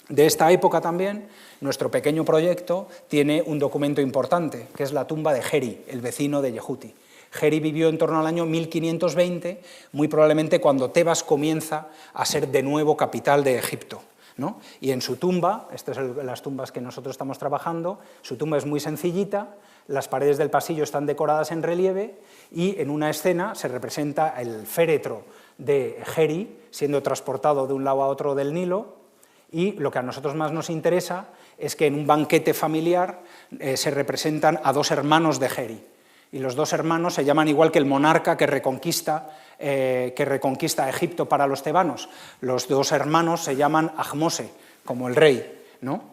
De esta época también, nuestro pequeño proyecto tiene un documento importante, que es la tumba de Geri, el vecino de Yehuti. Geri vivió en torno al año 1520, muy probablemente cuando Tebas comienza a ser de nuevo capital de Egipto, ¿no? Y en su tumba, estas son las tumbas que nosotros estamos trabajando, su tumba es muy sencillita, las paredes del pasillo están decoradas en relieve y en una escena se representa el féretro de Geri siendo transportado de un lado a otro del Nilo, y lo que a nosotros más nos interesa es que en un banquete familiar se representan a 2 hermanos de Geri, y los 2 hermanos se llaman igual que el monarca que reconquista Egipto para los tebanos. Los 2 hermanos se llaman Ahmose, como el rey, ¿no?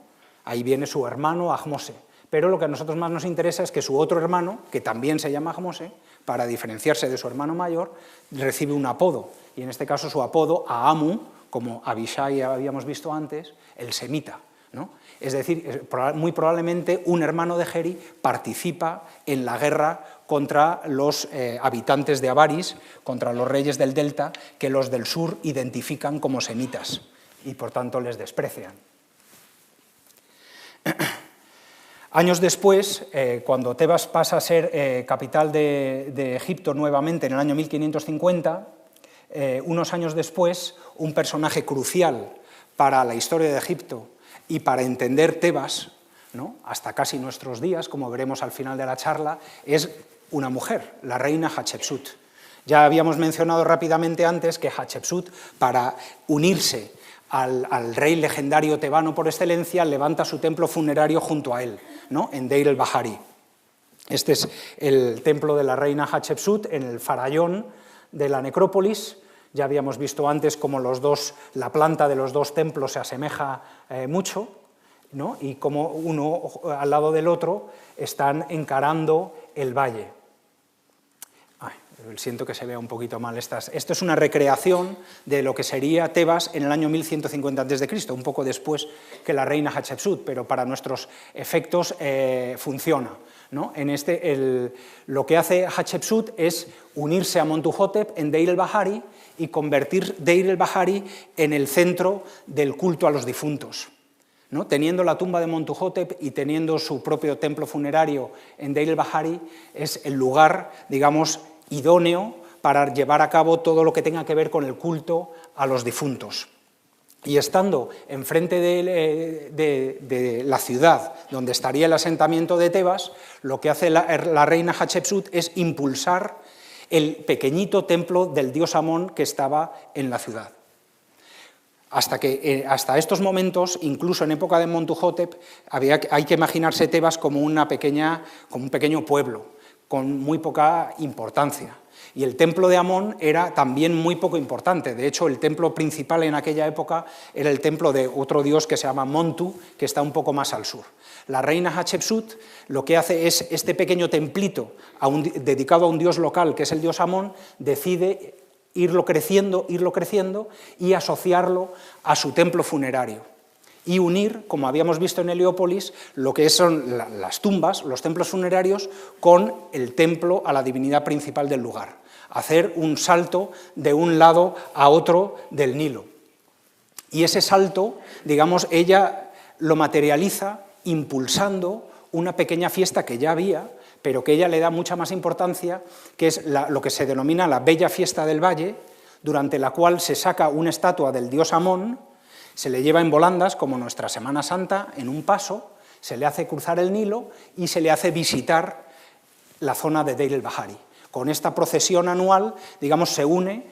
Ahí viene su hermano Ahmose. Pero lo que a nosotros más nos interesa es que su otro hermano, que también se llama Ahmose, para diferenciarse de su hermano mayor, recibe un apodo, y en este caso su apodo, Aamu, como Abishai habíamos visto antes, el semita, ¿no? Es decir, muy probablemente un hermano de Geri participa en la guerra contra los habitantes de Avaris, contra los reyes del delta, que los del sur identifican como semitas y por tanto les desprecian. Años después, cuando Tebas pasa a ser capital de Egipto nuevamente en el año 1550, unos años después, un personaje crucial para la historia de Egipto y para entender Tebas, ¿no?, hasta casi nuestros días, como veremos al final de la charla, es una mujer, la reina Hatshepsut. Ya habíamos mencionado rápidamente antes que Hatshepsut, para unirse al rey legendario tebano por excelencia, levanta su templo funerario junto a él, ¿no?, en Deir el-Bahari. Este es el templo de la reina Hatshepsut en el farallón de la necrópolis. Ya habíamos visto antes cómo la planta de los 2 templos se asemeja mucho, ¿no?, y cómo uno al lado del otro están encarando el valle. Siento que se vea un poquito mal estas. Esto es una recreación de lo que sería Tebas en el año 1150 a.C., un poco después que la reina Hatshepsut, pero para nuestros efectos funciona, ¿no? Lo que hace Hatshepsut es unirse a Montuhotep en Deir el-Bahari y convertir Deir el-Bahari en el centro del culto a los difuntos, ¿no? Teniendo la tumba de Montuhotep y teniendo su propio templo funerario en Deir el-Bahari, es el lugar, digamos, idóneo para llevar a cabo todo lo que tenga que ver con el culto a los difuntos. Y estando enfrente de la ciudad donde estaría el asentamiento de Tebas, lo que hace la reina Hatshepsut es impulsar el pequeñito templo del dios Amón que estaba en la ciudad. Hasta estos momentos, incluso en época de Montuhotep, hay que imaginarse Tebas como un pequeño pueblo, con muy poca importancia. Y el templo de Amón era también muy poco importante. De hecho, el templo principal en aquella época era el templo de otro dios que se llama Montu, que está un poco más al sur. La reina Hatshepsut lo que hace es este pequeño templito dedicado a un dios local, que es el dios Amón, decide irlo creciendo y asociarlo a su templo funerario. Y unir, como habíamos visto en Heliópolis, lo que son las tumbas, los templos funerarios, con el templo a la divinidad principal del lugar. Hacer un salto de un lado a otro del Nilo. Y ese salto, digamos, ella lo materializa impulsando una pequeña fiesta que ya había, pero que ella le da mucha más importancia, que es lo que se denomina la Bella Fiesta del Valle, durante la cual se saca una estatua del dios Amón, se le lleva en volandas, como nuestra Semana Santa, en un paso, se le hace cruzar el Nilo y se le hace visitar la zona de Deir el-Bahari. Con esta procesión anual, digamos, se une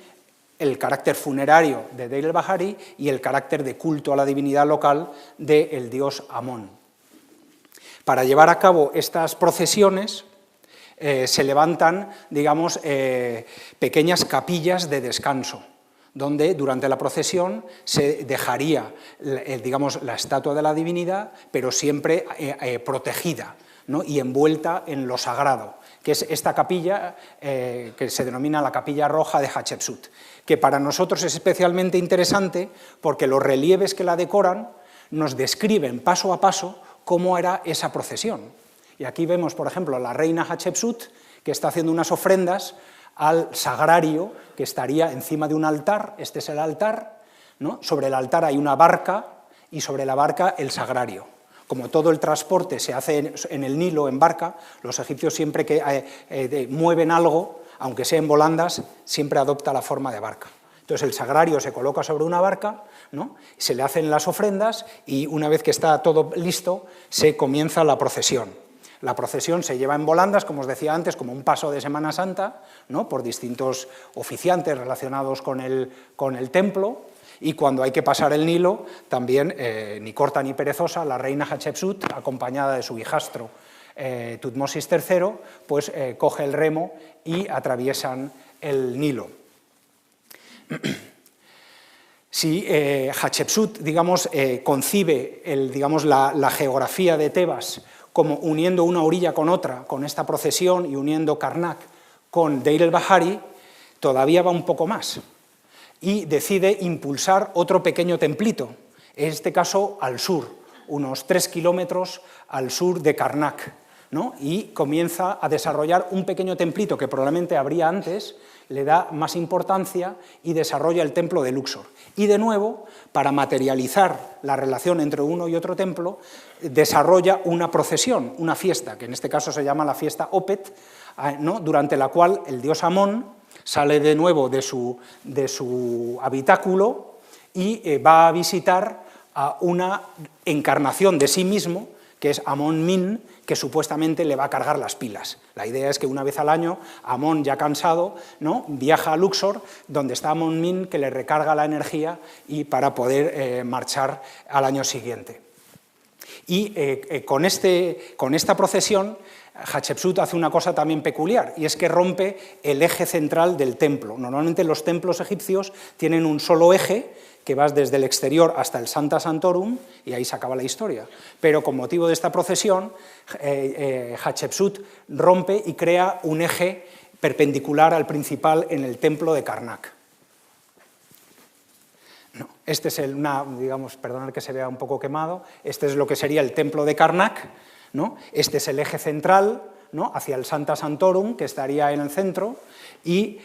el carácter funerario de Deir el-Bahari y el carácter de culto a la divinidad local del dios Amón. Para llevar a cabo estas procesiones se levantan, digamos, pequeñas capillas de descanso, donde durante la procesión se dejaría, digamos, la estatua de la divinidad, pero siempre protegida, ¿no?, y envuelta en lo sagrado, que es esta capilla que se denomina la capilla roja de Hatshepsut, que para nosotros es especialmente interesante porque los relieves que la decoran nos describen paso a paso cómo era esa procesión. Y aquí vemos, por ejemplo, a la reina Hatshepsut, que está haciendo unas ofrendas al sagrario que estaría encima de un altar. Este es el altar, ¿no? Sobre el altar hay una barca y sobre la barca el sagrario. Como todo el transporte se hace en el Nilo, en barca, los egipcios siempre que mueven algo, aunque sea en volandas, siempre adopta la forma de barca. Entonces el sagrario se coloca sobre una barca, ¿no?, se le hacen las ofrendas y una vez que está todo listo se comienza la procesión. La procesión se lleva en volandas, como os decía antes, como un paso de Semana Santa, ¿no?, por distintos oficiantes relacionados con el templo, y cuando hay que pasar el Nilo, también, ni corta ni perezosa, la reina Hatshepsut, acompañada de su hijastro Tutmosis III, pues coge el remo y atraviesan el Nilo. Si Hatshepsut, digamos, concibe la geografía de Tebas como uniendo una orilla con otra, con esta procesión y uniendo Karnak con Deir el-Bahari, todavía va un poco más y decide impulsar otro pequeño templito, en este caso al sur, unos 3 kilómetros al sur de Karnak, ¿no?, y comienza a desarrollar un pequeño templito que probablemente habría antes, le da más importancia y desarrolla el templo de Luxor. Y de nuevo, para materializar la relación entre uno y otro templo, desarrolla una procesión, una fiesta, que en este caso se llama la fiesta Opet, ¿no?, durante la cual el dios Amón sale de nuevo de su habitáculo y va a visitar a una encarnación de sí mismo, que es Amón-Min, que supuestamente le va a cargar las pilas. La idea es que una vez al año, Amón, ya cansado, ¿no?, viaja a Luxor, donde está Amón-Min, que le recarga la energía y para poder marchar al año siguiente. Y con esta procesión, Hatshepsut hace una cosa también peculiar, y es que rompe el eje central del templo. Normalmente los templos egipcios tienen un solo eje, que vas desde el exterior hasta el Sancta Sanctorum, y ahí se acaba la historia. Pero con motivo de esta procesión, Hatshepsut rompe y crea un eje perpendicular al principal en el templo de Karnak. No, este es digamos, perdonad que se vea un poco quemado, este es lo que sería el templo de Karnak, ¿no? Este es el eje central, ¿no?, hacia el Sancta Sanctorum, que estaría en el centro, y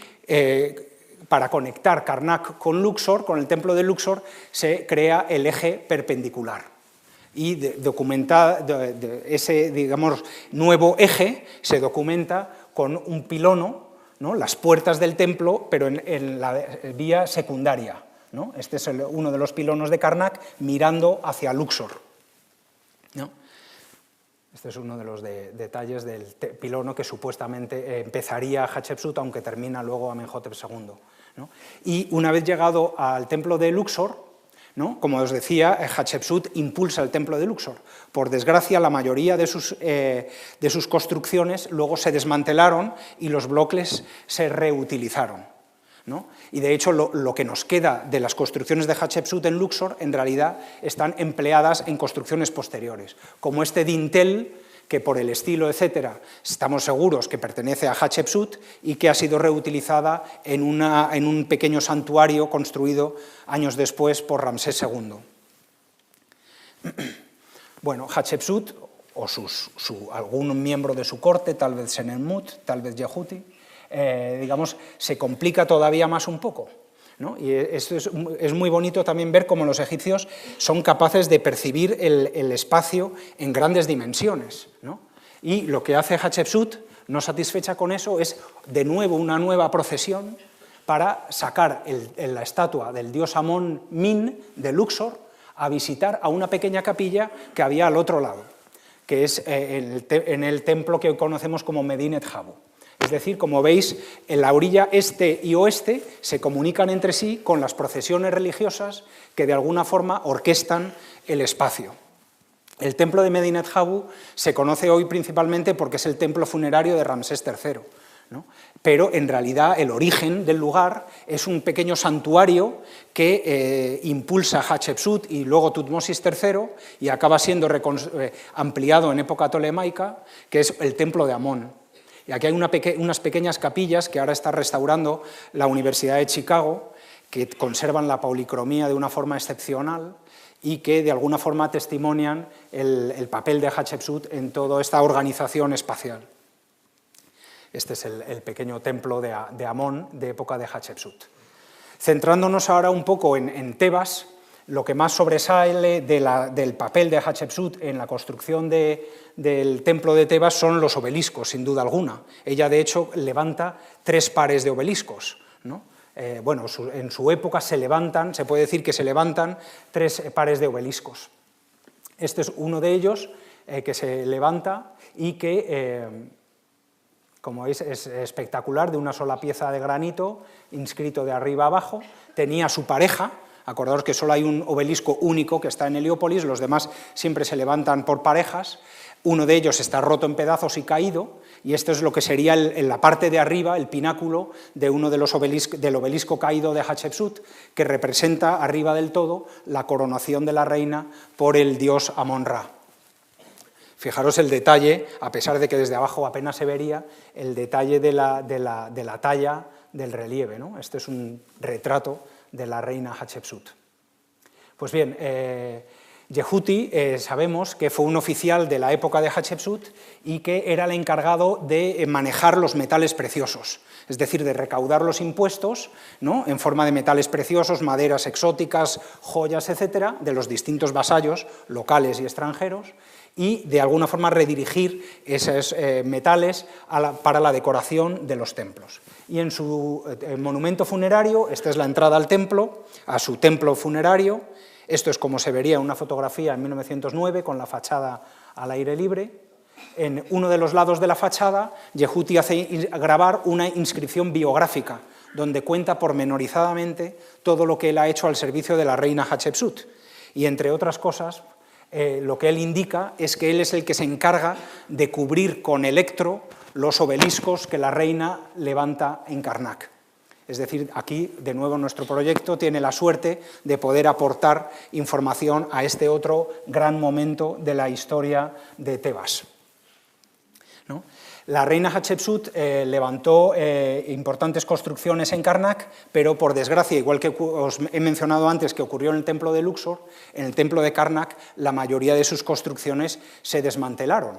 para conectar Karnak con Luxor, con el templo de Luxor, se crea el eje perpendicular. Y ese, digamos, nuevo eje se documenta con un pilono, ¿no?, las puertas del templo, pero en la vía secundaria, ¿no? Este es uno de los pilonos de Karnak mirando hacia Luxor, ¿no? Este es uno de los detalles del pilono que supuestamente empezaría Hatshepsut, aunque termina luego Amenhotep II, ¿no? Y una vez llegado al templo de Luxor, ¿no? Como os decía, Hatshepsut impulsa el templo de Luxor. Por desgracia, la mayoría de sus construcciones luego se desmantelaron y los bloques se reutilizaron, ¿no? Y de hecho lo que nos queda de las construcciones de Hatshepsut en Luxor en realidad están empleadas en construcciones posteriores, como este dintel que por el estilo, etcétera, estamos seguros que pertenece a Hatshepsut y que ha sido reutilizada en un pequeño santuario construido años después por Ramsés II. Bueno, Hatshepsut, o algún miembro de su corte, tal vez Senenmut, tal vez Yehuti, digamos, se complica todavía más un poco, ¿no? Y esto es muy bonito también ver cómo los egipcios son capaces de percibir el espacio en grandes dimensiones, ¿no? Y lo que hace Hatshepsut, no satisfecha con eso, es de nuevo una nueva procesión para sacar la estatua del dios Amón-Min de Luxor a visitar a una pequeña capilla que había al otro lado, que es en el templo que hoy conocemos como Medinet Habu. Es decir, como veis, en la orilla este y oeste se comunican entre sí con las procesiones religiosas que de alguna forma orquestan el espacio. El templo de Medinet Habu se conoce hoy principalmente porque es el templo funerario de Ramsés III, ¿no? Pero en realidad el origen del lugar es un pequeño santuario que impulsa Hatshepsut y luego Tutmosis III y acaba siendo ampliado en época tolemaica, que es el templo de Amón. Y aquí hay unas pequeñas capillas que ahora está restaurando la Universidad de Chicago, que conservan la policromía de una forma excepcional y que de alguna forma testimonian el papel de Hatshepsut en toda esta organización espacial. Este es el pequeño templo de Amón de época de Hatshepsut. Centrándonos ahora un poco en Tebas, lo que más sobresale del papel de Hatshepsut en la construcción del templo de Tebas son los obeliscos, sin duda alguna. Ella, de hecho, levanta 3 pares de obeliscos, ¿no? Bueno, en su época se puede decir que se levantan 3 pares de obeliscos. Este es uno de ellos que se levanta y que, como veis, es espectacular, de una sola pieza de granito, inscrito de arriba abajo. Tenía su pareja. Acordaos que solo hay un obelisco único que está en Heliópolis, los demás siempre se levantan por parejas. Uno de ellos está roto en pedazos y caído, y esto es lo que sería en la parte de arriba, el pináculo de uno de del obelisco caído de Hatshepsut, que representa arriba del todo la coronación de la reina por el dios Amón-Ra. Fijaros el detalle, a pesar de que desde abajo apenas se vería, el detalle de la talla del relieve, ¿no? Este es un retrato de la reina Hatshepsut. Pues bien, Yehuti sabemos que fue un oficial de la época de Hatshepsut y que era el encargado de manejar los metales preciosos, es decir, de recaudar los impuestos, ¿no?, en forma de metales preciosos, maderas exóticas, joyas, etcétera, de los distintos vasallos locales y extranjeros, y de alguna forma redirigir esos metales para la decoración de los templos. Y en su monumento funerario, esta es la entrada al templo, a su templo funerario. Esto es como se vería en una fotografía en 1909, con la fachada al aire libre. En uno de los lados de la fachada, Yehuti hace grabar una inscripción biográfica, donde cuenta pormenorizadamente todo lo que él ha hecho al servicio de la reina Hatshepsut. Y entre otras cosas, lo que él indica es que él es el que se encarga de cubrir con electro los obeliscos que la reina levanta en Karnak. Es decir, aquí, de nuevo, nuestro proyecto tiene la suerte de poder aportar información a este otro gran momento de la historia de Tebas, ¿no? La reina Hatshepsut levantó importantes construcciones en Karnak, pero por desgracia, igual que os he mencionado antes que ocurrió en el templo de Luxor, en el templo de Karnak la mayoría de sus construcciones se desmantelaron.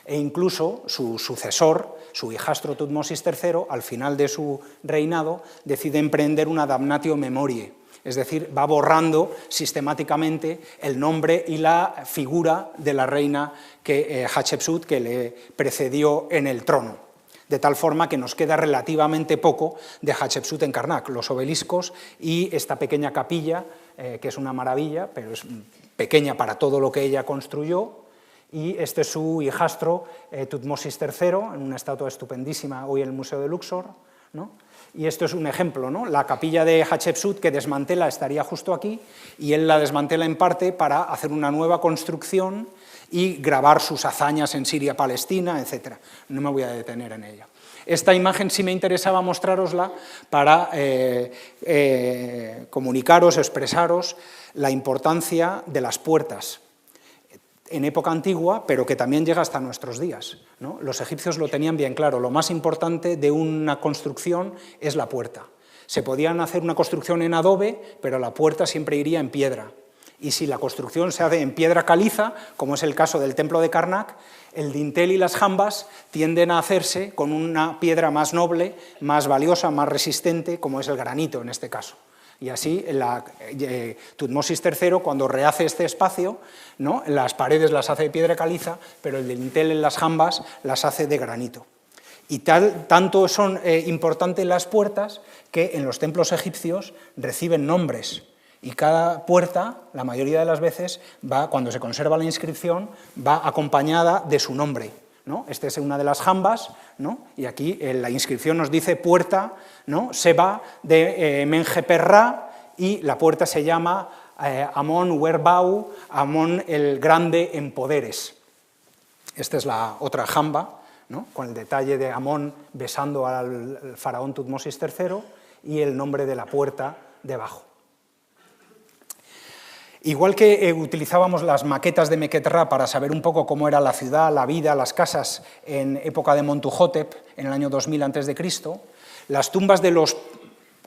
E incluso su sucesor, su hijastro Tutmosis III, al final de su reinado, decide emprender una damnatio memoriae, es decir, va borrando sistemáticamente el nombre y la figura de la reina Hatshepsut que le precedió en el trono, de tal forma que nos queda relativamente poco de Hatshepsut en Karnak, los obeliscos y esta pequeña capilla, que es una maravilla, pero es pequeña para todo lo que ella construyó. Y este es su hijastro Tutmosis III, en una estatua estupendísima hoy en el Museo de Luxor, ¿no? Y esto es un ejemplo, ¿no? La capilla de Hatshepsut que desmantela estaría justo aquí, y él la desmantela en parte para hacer una nueva construcción y grabar sus hazañas en Siria-Palestina, etc. No me voy a detener en ella. Esta imagen sí me interesaba mostrárosla para comunicaros, expresaros la importancia de las puertas en época antigua, pero que también llega hasta nuestros días, ¿no? Los egipcios lo tenían bien claro, lo más importante de una construcción es la puerta. Se podían hacer una construcción en adobe, pero la puerta siempre iría en piedra. Y si la construcción se hace en piedra caliza, como es el caso del templo de Karnak, el dintel y las jambas tienden a hacerse con una piedra más noble, más valiosa, más resistente, como es el granito en este caso. Y así Tutmosis III, cuando rehace este espacio, ¿no? Las paredes las hace de piedra caliza, pero el dintel en las jambas las hace de granito. Y tanto son importantes las puertas que en los templos egipcios reciben nombres. Y cada puerta, la mayoría de las veces, cuando se conserva la inscripción, va acompañada de su nombre, ¿no? Esta es una de las jambas, ¿no? Y aquí la inscripción nos dice puerta, ¿no? Seba de Menjeperra, y la puerta se llama Amón Werbau, Amón el Grande en poderes. Esta es la otra jamba, ¿no? Con el detalle de Amón besando al faraón Tutmosis III y el nombre de la puerta debajo. Igual que utilizábamos las maquetas de Mequetrra para saber un poco cómo era la ciudad, la vida, las casas en época de Montuhotep, en el año 2000 a.C., las tumbas de los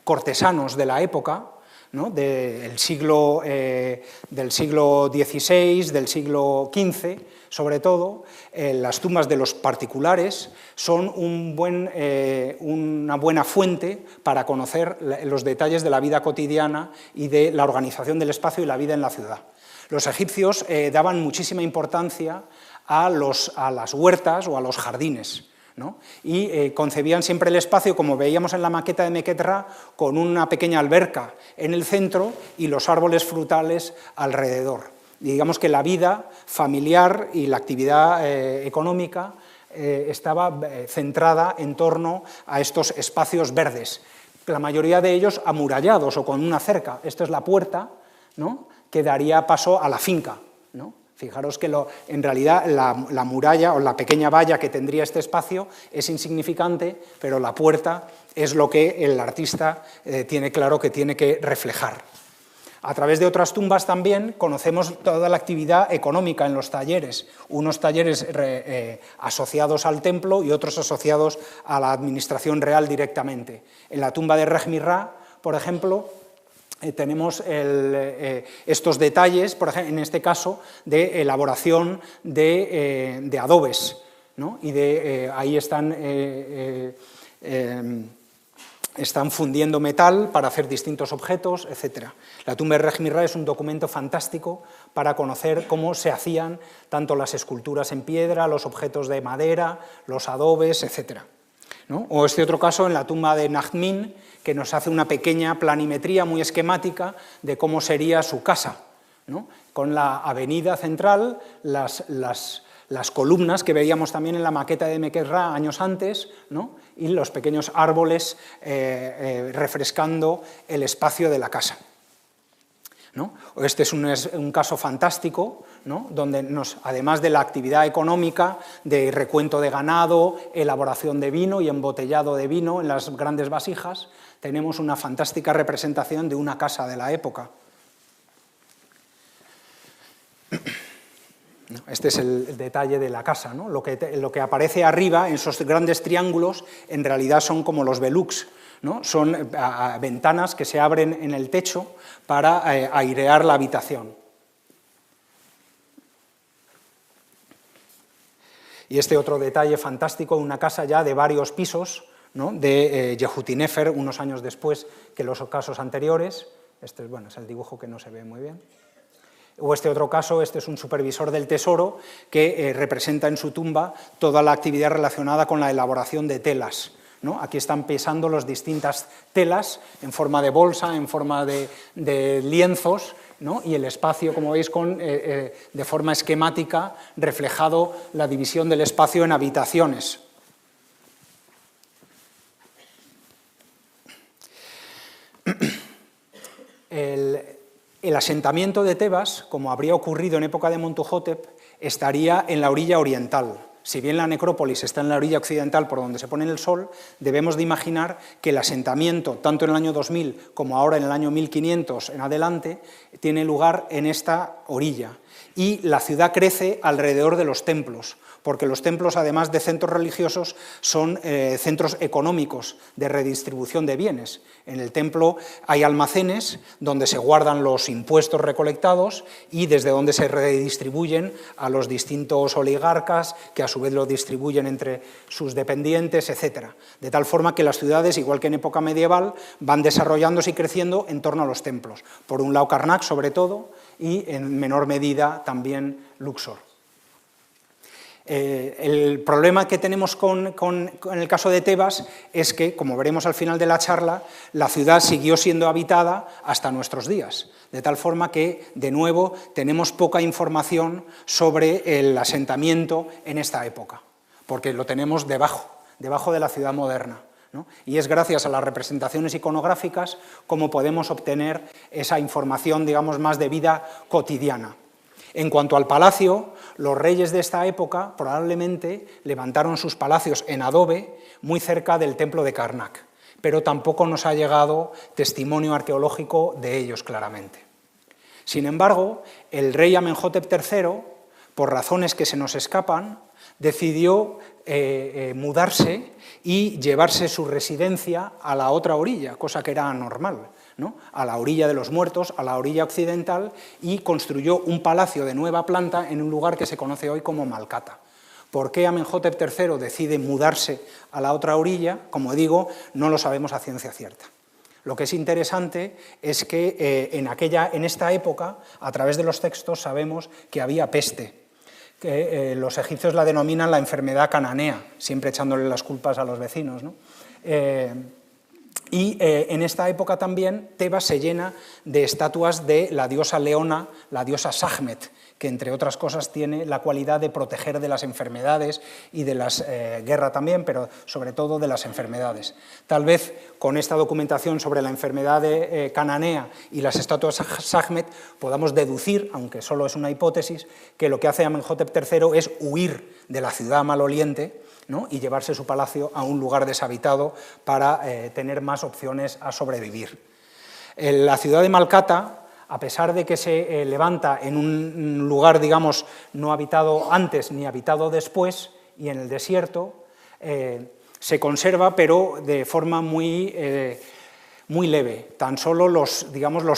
cortesanos de la época, ¿no? del siglo XVI, del siglo XV, sobre todo, las tumbas de los particulares son una buena fuente para conocer los detalles de la vida cotidiana y de la organización del espacio y la vida en la ciudad. Los egipcios daban muchísima importancia a las huertas o a los jardines, ¿no? Y concebían siempre el espacio, como veíamos en la maqueta de Mequetrra, con una pequeña alberca en el centro y los árboles frutales alrededor. Y digamos que la vida familiar y la actividad económica estaba centrada en torno a estos espacios verdes, la mayoría de ellos amurallados o con una cerca. Esto es la puerta, ¿no? Que daría paso a la finca, ¿no? Fijaros que en realidad la muralla o la pequeña valla que tendría este espacio es insignificante, pero la puerta es lo que el artista tiene claro que tiene que reflejar. A través de otras tumbas también conocemos toda la actividad económica en los talleres, unos talleres asociados al templo y otros asociados a la administración real directamente. En la tumba de Rejmirra, por ejemplo, tenemos estos detalles, por ejemplo, en este caso, de elaboración de adobes, ¿no? Y ahí están fundiendo metal para hacer distintos objetos, etc. La tumba de Rejmirra es un documento fantástico para conocer cómo se hacían tanto las esculturas en piedra, los objetos de madera, los adobes, etc. ¿No? O este otro caso en la tumba de Najmin, que nos hace una pequeña planimetría muy esquemática de cómo sería su casa, ¿no? Con la avenida central, las columnas que veíamos también en la maqueta de Mequetrra años antes, ¿no? Y los pequeños árboles refrescando el espacio de la casa, ¿no? Este es un caso fantástico, ¿no? Donde además de la actividad económica, de recuento de ganado, elaboración de vino y embotellado de vino en las grandes vasijas, tenemos una fantástica representación de una casa de la época. Este es el detalle de la casa, ¿no? Lo que aparece arriba, en esos grandes triángulos, en realidad son como los belucs, ¿no? Son ventanas que se abren en el techo para airear la habitación. Y este otro detalle fantástico, una casa ya de varios pisos, ¿no? De Yehutinefer, unos años después que los casos anteriores. Este es el dibujo que no se ve muy bien. O este otro caso, este es un supervisor del tesoro que representa en su tumba toda la actividad relacionada con la elaboración de telas, ¿no? Aquí están pesando las distintas telas en forma de bolsa, en forma de lienzos, ¿no? Y el espacio, como veis, de forma esquemática, reflejado la división del espacio en habitaciones. El asentamiento de Tebas, como habría ocurrido en época de Montuhotep, estaría en la orilla oriental. Si bien la necrópolis está en la orilla occidental por donde se pone el sol, debemos de imaginar que el asentamiento, tanto en el año 2000 como ahora en el año 1500 en adelante, tiene lugar en esta orilla. Y la ciudad crece alrededor de los templos, porque los templos, además de centros religiosos, son centros económicos de redistribución de bienes. En el templo hay almacenes donde se guardan los impuestos recolectados y desde donde se redistribuyen a los distintos oligarcas, que a su vez lo distribuyen entre sus dependientes, etc. De tal forma que las ciudades, igual que en época medieval, van desarrollándose y creciendo en torno a los templos. Por un lado Karnak, sobre todo, y en menor medida también Luxor. El problema que tenemos con el caso de Tebas es que, como veremos al final de la charla, la ciudad siguió siendo habitada hasta nuestros días, de tal forma que, de nuevo, tenemos poca información sobre el asentamiento en esta época, porque lo tenemos debajo de la ciudad moderna, ¿no? Y es gracias a las representaciones iconográficas como podemos obtener esa información, digamos, más de vida cotidiana. En cuanto al palacio, los reyes de esta época probablemente levantaron sus palacios en adobe muy cerca del templo de Karnak, pero tampoco nos ha llegado testimonio arqueológico de ellos claramente. Sin embargo, el rey Amenhotep III, por razones que se nos escapan, decidió mudarse y llevarse su residencia a la otra orilla, cosa que era anormal, ¿no? A la orilla de los muertos, a la orilla occidental, y construyó un palacio de nueva planta en un lugar que se conoce hoy como Malkata. ¿Por qué Amenhotep III decide mudarse a la otra orilla? Como digo, no lo sabemos a ciencia cierta. Lo que es interesante es que en esta época, a través de los textos, sabemos que había peste, que los egipcios la denominan la enfermedad cananea, siempre echándole las culpas a los vecinos, ¿no? En esta época también Tebas se llena de estatuas de la diosa leona, la diosa Sahmet, que entre otras cosas tiene la cualidad de proteger de las enfermedades y de las guerra también, pero sobre todo de las enfermedades. Tal vez con esta documentación sobre la enfermedad cananea y las estatuas Sahmet podamos deducir, aunque solo es una hipótesis, que lo que hace Amenhotep III es huir de la ciudad maloliente, ¿no? Y llevarse su palacio a un lugar deshabitado para tener más opciones a sobrevivir. La ciudad de Malkata, a pesar de que se levanta en un lugar, digamos, no habitado antes ni habitado después, y en el desierto, se conserva, pero de forma muy leve. Tan solo los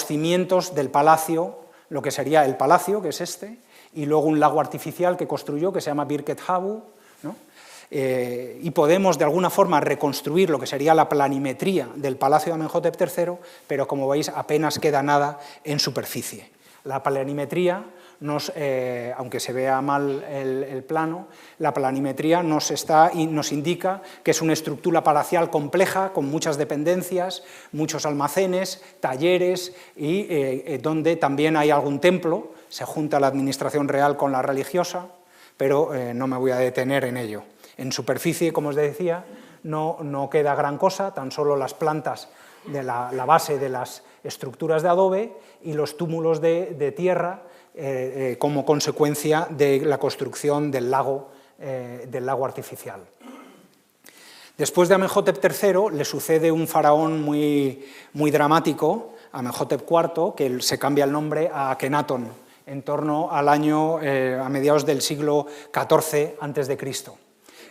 cimientos del palacio, lo que sería el palacio, que es este, y luego un lago artificial que construyó, que se llama Birket Habu, ¿no? Y podemos de alguna forma reconstruir lo que sería la planimetría del palacio de Amenhotep III, pero como veis apenas queda nada en superficie. La planimetría, aunque se vea mal el plano, la planimetría nos indica que es una estructura palacial compleja, con muchas dependencias, muchos almacenes, talleres, y donde también hay algún templo, se junta la administración real con la religiosa, pero no me voy a detener en ello. En superficie, como os decía, no queda gran cosa, tan solo las plantas de la base de las estructuras de adobe y los túmulos de tierra como consecuencia de la construcción del lago artificial. Después de Amenhotep III le sucede un faraón muy dramático, Amenhotep IV, que se cambia el nombre a Akenatón, en torno al año, a mediados del siglo XIV a.C.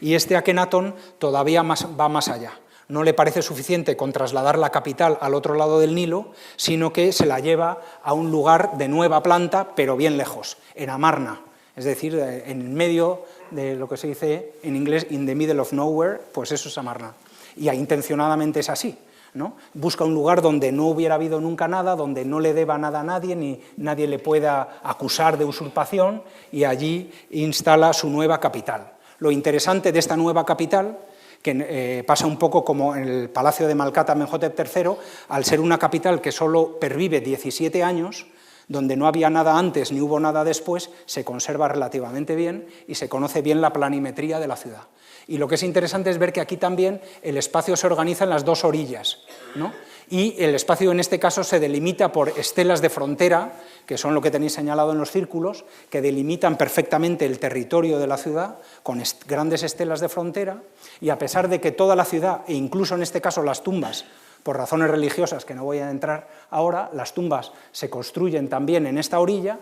Y este Akenatón todavía va más allá. No le parece suficiente con trasladar la capital al otro lado del Nilo, sino que se la lleva a un lugar de nueva planta, pero bien lejos, en Amarna, es decir, en medio de lo que se dice en inglés in the middle of nowhere, pues eso es Amarna. Y intencionadamente es así, ¿no? Busca un lugar donde no hubiera habido nunca nada, donde no le deba nada a nadie, ni nadie le pueda acusar de usurpación, y allí instala su nueva capital. Lo interesante de esta nueva capital, que pasa un poco como en el palacio de Malkata Amenhotep III, al ser una capital que solo pervive 17 años, donde no había nada antes ni hubo nada después, se conserva relativamente bien y se conoce bien la planimetría de la ciudad. Y lo que es interesante es ver que aquí también el espacio se organiza en las dos orillas, ¿no? Y el espacio en este caso se delimita por estelas de frontera, que son lo que tenéis señalado en los círculos, que delimitan perfectamente el territorio de la ciudad, con grandes estelas de frontera, y a pesar de que toda la ciudad, e incluso en este caso las tumbas, por razones religiosas que no voy a entrar ahora, las tumbas se construyen también en esta orilla,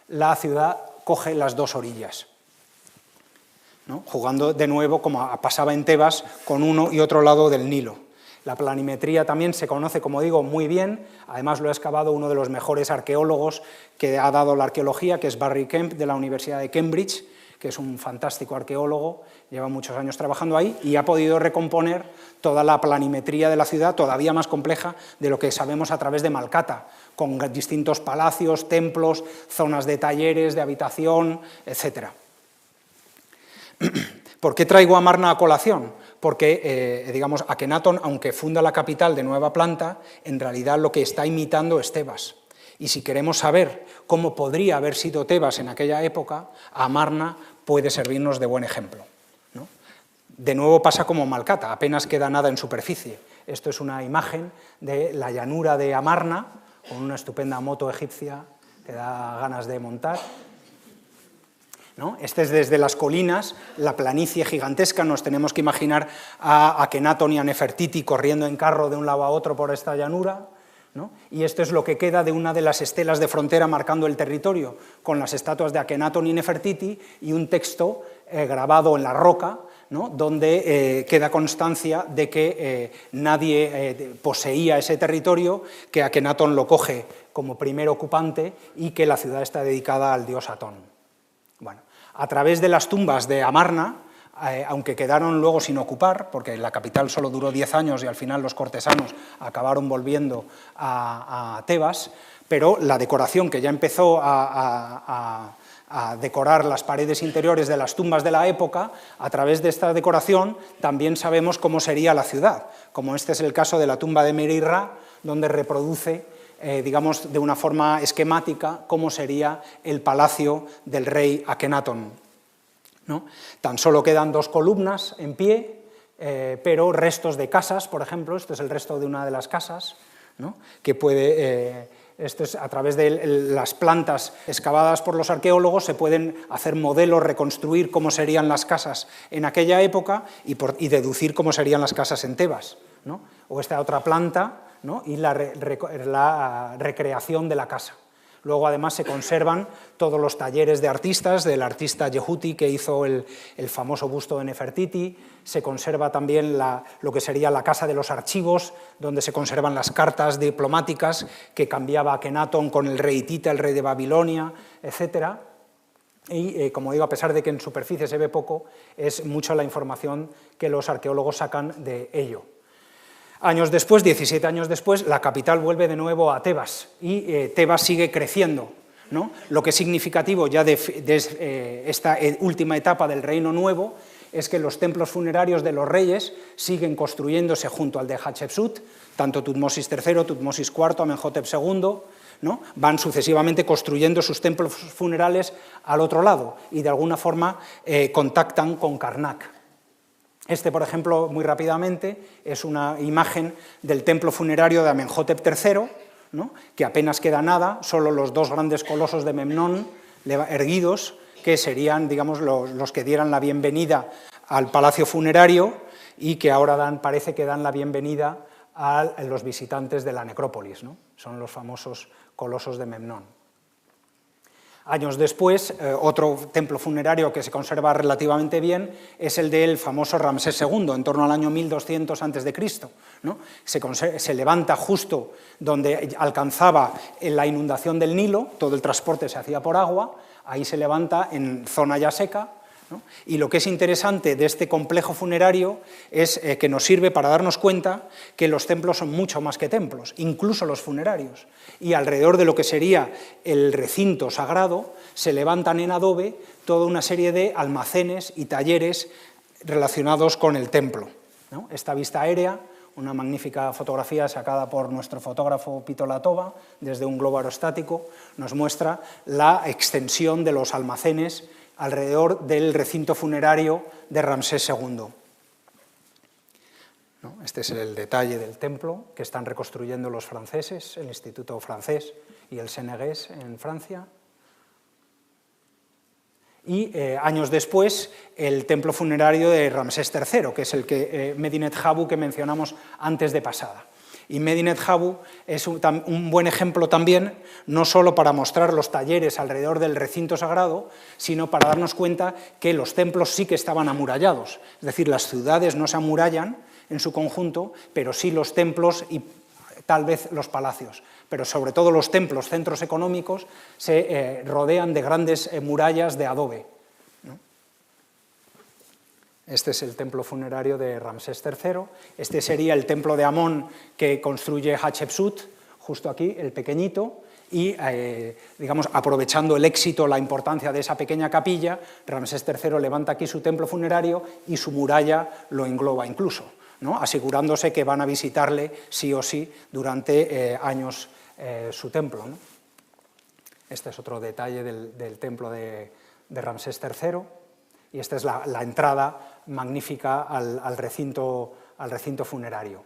la ciudad coge las dos orillas, ¿no? Jugando de nuevo como pasaba en Tebas con uno y otro lado del Nilo. La planimetría también se conoce, como digo, muy bien, además lo ha excavado uno de los mejores arqueólogos que ha dado la arqueología, que es Barry Kemp, de la Universidad de Cambridge, que es un fantástico arqueólogo, lleva muchos años trabajando ahí, y ha podido recomponer toda la planimetría de la ciudad, todavía más compleja de lo que sabemos a través de Malkata, con distintos palacios, templos, zonas de talleres, de habitación, etc. ¿Por qué traigo a Amarna a colación? Porque, digamos, Akenatón, aunque funda la capital de nueva planta, en realidad lo que está imitando es Tebas. Y si queremos saber cómo podría haber sido Tebas en aquella época, Amarna puede servirnos de buen ejemplo, ¿no? De nuevo pasa como Malkata, apenas queda nada en superficie. Esto es una imagen de la llanura de Amarna, con una estupenda moto egipcia que da ganas de montar, ¿no? Este es desde las colinas, la planicie gigantesca, nos tenemos que imaginar a Akenatón y a Nefertiti corriendo en carro de un lado a otro por esta llanura, ¿no? Y esto es lo que queda de una de las estelas de frontera marcando el territorio, con las estatuas de Akenatón y Nefertiti y un texto grabado en la roca, ¿no? Donde queda constancia de que nadie poseía ese territorio, que Akenatón lo coge como primer ocupante y que la ciudad está dedicada al dios Atón. Bueno, a través de las tumbas de Amarna, aunque quedaron luego sin ocupar, porque la capital solo duró 10 años y al final los cortesanos acabaron volviendo a Tebas, pero la decoración que ya empezó a decorar las paredes interiores de las tumbas de la época, a través de esta decoración también sabemos cómo sería la ciudad, como este es el caso de la tumba de Merirra, donde reproduce digamos, de una forma esquemática, cómo sería el palacio del rey Akenatón, ¿no? Tan solo quedan dos columnas en pie, pero restos de casas, por ejemplo, este es el resto de una de las casas, ¿no? Que puede, esto es a través de las plantas excavadas por los arqueólogos, se pueden hacer modelos, reconstruir cómo serían las casas en aquella época y deducir cómo serían las casas en Tebas, ¿no? O esta otra planta, ¿no? Y la recreación de la casa. Luego, además, se conservan todos los talleres de artistas, del artista Yehuti, que hizo el famoso busto de Nefertiti. Se conserva también lo que sería la casa de los archivos, donde se conservan las cartas diplomáticas que cambiaba Akenatón con el rey hitita, el rey de Babilonia, etc. Y, como digo, a pesar de que en superficie se ve poco, es mucha la información que los arqueólogos sacan de ello. Años después, 17 años después, la capital vuelve de nuevo a Tebas y Tebas sigue creciendo, ¿no? Lo que es significativo ya de esta última etapa del Reino Nuevo es que los templos funerarios de los reyes siguen construyéndose junto al de Hatshepsut, tanto Tutmosis III, Tutmosis IV, Amenhotep II, ¿no? Van sucesivamente construyendo sus templos funerales al otro lado y de alguna forma contactan con Karnak. Este, por ejemplo, muy rápidamente, es una imagen del templo funerario de Amenhotep III, ¿no? Que apenas queda nada, solo los dos grandes colosos de Memnón erguidos, que serían, digamos, los que dieran la bienvenida al palacio funerario y que ahora parece que dan la bienvenida a los visitantes de la necrópolis, ¿no? Son los famosos colosos de Memnón. Años después, otro templo funerario que se conserva relativamente bien es el del famoso Ramsés II, en torno al año 1200 a.C., ¿no? Se levanta justo donde alcanzaba la inundación del Nilo, todo el transporte se hacía por agua, ahí se levanta en zona ya seca, ¿no? Y lo que es interesante de este complejo funerario es que nos sirve para darnos cuenta que los templos son mucho más que templos, incluso los funerarios, y alrededor de lo que sería el recinto sagrado se levantan en adobe toda una serie de almacenes y talleres relacionados con el templo, ¿no? Esta vista aérea, una magnífica fotografía sacada por nuestro fotógrafo Pito Latova desde un globo aerostático, nos muestra la extensión de los almacenes alrededor del recinto funerario de Ramsés II. ¿No? Este es el detalle del templo que están reconstruyendo los franceses, el Instituto francés y el Sénégalés en Francia. Y años después, el templo funerario de Ramsés III, que es el que Medinet Habu que mencionamos antes de pasada. Y Medinet Habu es un buen ejemplo también, no solo para mostrar los talleres alrededor del recinto sagrado, sino para darnos cuenta que los templos sí que estaban amurallados. Es decir, las ciudades no se amurallan en su conjunto, pero sí los templos y tal vez los palacios. Pero sobre todo los templos, centros económicos, se rodean de grandes murallas de adobe, ¿no? Este es el templo funerario de Ramsés III. Este sería el templo de Amón que construye Hatshepsut, justo aquí, el pequeñito, y, digamos, aprovechando el éxito, la importancia de esa pequeña capilla, Ramsés III levanta aquí su templo funerario y su muralla lo engloba incluso, ¿no? Asegurándose que van a visitarle sí o sí durante años su templo, ¿no? Este es otro detalle del templo de Ramsés III, y esta es la entrada magnífica al recinto funerario.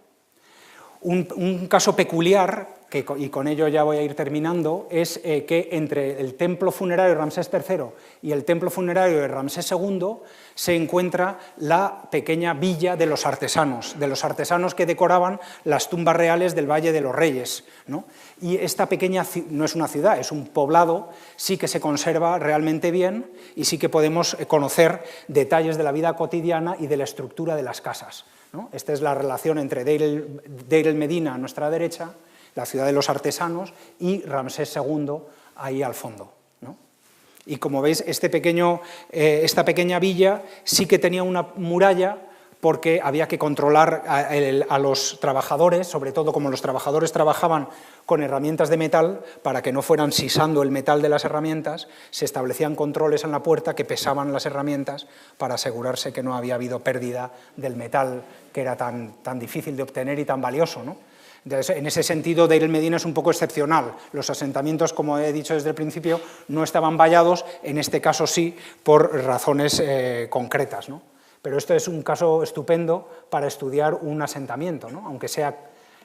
Un caso peculiar, y con ello ya voy a ir terminando, es que entre el templo funerario de Ramsés III y el templo funerario de Ramsés II se encuentra la pequeña villa de los artesanos que decoraban las tumbas reales del Valle de los Reyes, ¿no? Y esta pequeña, no es una ciudad, es un poblado, sí que se conserva realmente bien y sí que podemos conocer detalles de la vida cotidiana y de la estructura de las casas, ¿no? Esta es la relación entre Deir el-Medina a nuestra derecha, la ciudad de los artesanos, y Ramsés II ahí al fondo, ¿no? Y como veis, esta pequeña villa sí que tenía una muralla porque había que controlar a los trabajadores, sobre todo como los trabajadores trabajaban con herramientas de metal, para que no fueran sisando el metal de las herramientas, se establecían controles en la puerta que pesaban las herramientas para asegurarse que no había habido pérdida del metal que era tan difícil de obtener y tan valioso, ¿no? Entonces, en ese sentido, Deir el-Medina es un poco excepcional. Los asentamientos, como he dicho desde el principio, no estaban vallados, en este caso sí, por razones concretas, ¿no? Pero esto es un caso estupendo para estudiar un asentamiento, ¿no? Aunque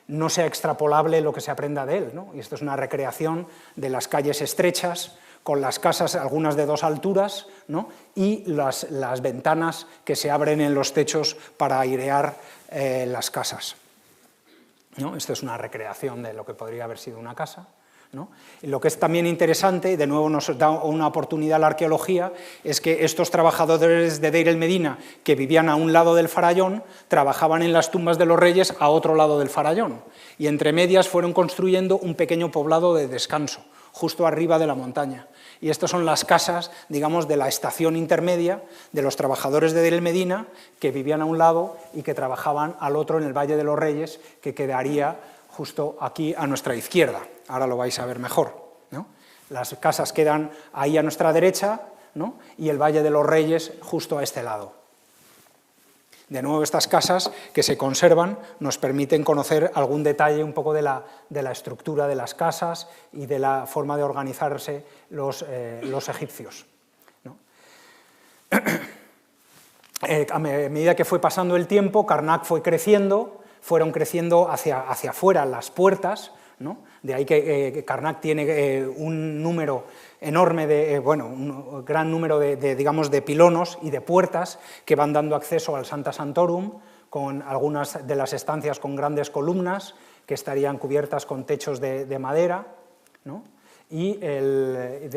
no sea extrapolable lo que se aprenda de él, ¿no? Y esto es una recreación de las calles estrechas, con las casas, algunas de 2 alturas, ¿no? Y las ventanas que se abren en los techos para airear las casas, ¿no? Esto es una recreación de lo que podría haber sido una casa, ¿no? Y lo que es también interesante, de nuevo nos da una oportunidad la arqueología, es que estos trabajadores de Deir el-Medina, que vivían a un lado del farallón, trabajaban en las tumbas de los reyes a otro lado del farallón, y entre medias fueron construyendo un pequeño poblado de descanso, justo arriba de la montaña. Y estas son las casas, digamos, de la estación intermedia de los trabajadores de Deir el-Medina, que vivían a un lado y que trabajaban al otro en el Valle de los Reyes, que quedaría justo aquí a nuestra izquierda. Ahora lo vais a ver mejor, ¿no? Las casas quedan ahí a nuestra derecha, ¿no? Y el Valle de los Reyes justo a este lado. De nuevo, estas casas que se conservan nos permiten conocer algún detalle un poco de la estructura de las casas y de la forma de organizarse los egipcios, ¿no? A medida que fue pasando el tiempo, Karnak fue creciendo, fueron creciendo hacia afuera las puertas, ¿no? De ahí que Karnak tiene un número enorme un gran número digamos, de pilonos y de puertas que van dando acceso al Sancta Sanctorum, con algunas de las estancias con grandes columnas que estarían cubiertas con techos de madera, ¿no? Y el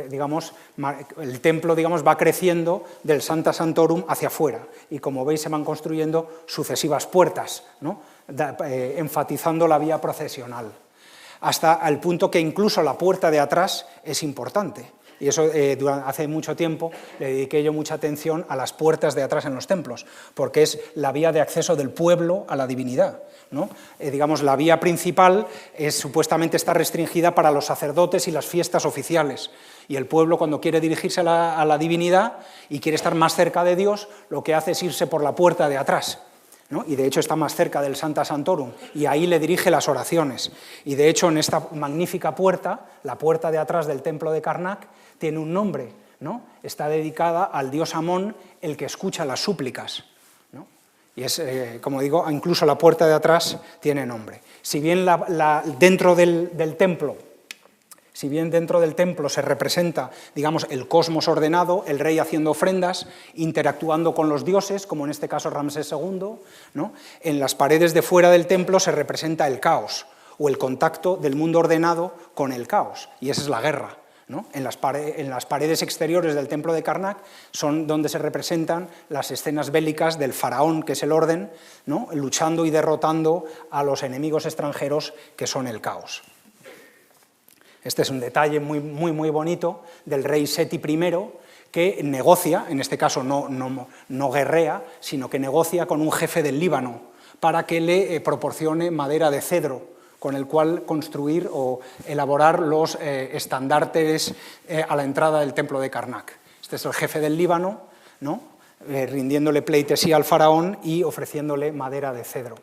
templo, digamos, va creciendo del Sancta Sanctorum hacia afuera, y como veis se van construyendo sucesivas puertas, ¿no? Enfatizando la vía procesional, hasta el punto que incluso la puerta de atrás es importante. Y eso hace mucho tiempo le dediqué yo mucha atención a las puertas de atrás en los templos, porque es la vía de acceso del pueblo a la divinidad, ¿no? Digamos, la vía principal supuestamente está restringida para los sacerdotes y las fiestas oficiales, y el pueblo, cuando quiere dirigirse a la divinidad y quiere estar más cerca de Dios, lo que hace es irse por la puerta de atrás, ¿no? Y de hecho está más cerca del Sancta Sanctorum, y ahí le dirige las oraciones. Y de hecho en esta magnífica puerta, la puerta de atrás del templo de Karnak, tiene un nombre, ¿no? Está dedicada al dios Amón, el que escucha las súplicas, ¿no? Y es, como digo, incluso la puerta de atrás tiene nombre. Si bien dentro del templo se representa, digamos, el cosmos ordenado, el rey haciendo ofrendas, interactuando con los dioses, como en este caso Ramsés II, ¿no? En las paredes de fuera del templo se representa el caos, o el contacto del mundo ordenado con el caos, y esa es la guerra, ¿no? En las paredes exteriores del templo de Karnak son donde se representan las escenas bélicas del faraón, que es el orden, ¿no? Luchando y derrotando a los enemigos extranjeros, que son el caos. Este es un detalle muy bonito del rey Seti I, que negocia, en este caso no guerrea, sino que negocia con un jefe del Líbano para que le proporcione madera de cedro, con el cual construir o elaborar los estandartes a la entrada del templo de Karnak. Este es el jefe del Líbano, ¿no? Rindiéndole pleitesía al faraón y ofreciéndole madera de cedro.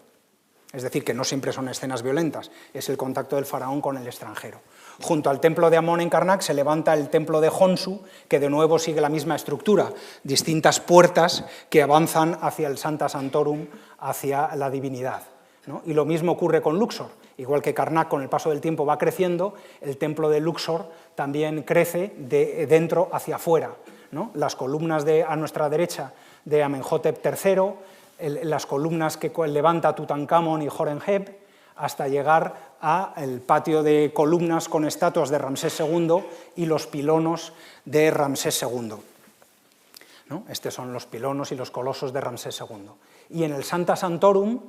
Es decir, que no siempre son escenas violentas, es el contacto del faraón con el extranjero. Junto al templo de Amón en Karnak se levanta el templo de Honsu, que de nuevo sigue la misma estructura, distintas puertas que avanzan hacia el Sancta Sanctorum, hacia la divinidad, ¿no? Y lo mismo ocurre con Luxor. Igual que Karnak con el paso del tiempo va creciendo, el templo de Luxor también crece de dentro hacia afuera, ¿no? Las columnas a nuestra derecha de Amenhotep III, las columnas que levanta Tutankamón y Horemheb, hasta llegar al patio de columnas con estatuas de Ramsés II y los pilonos de Ramsés II, ¿no? Estos son los pilonos y los colosos de Ramsés II. Y en el Sancta Sanctorum,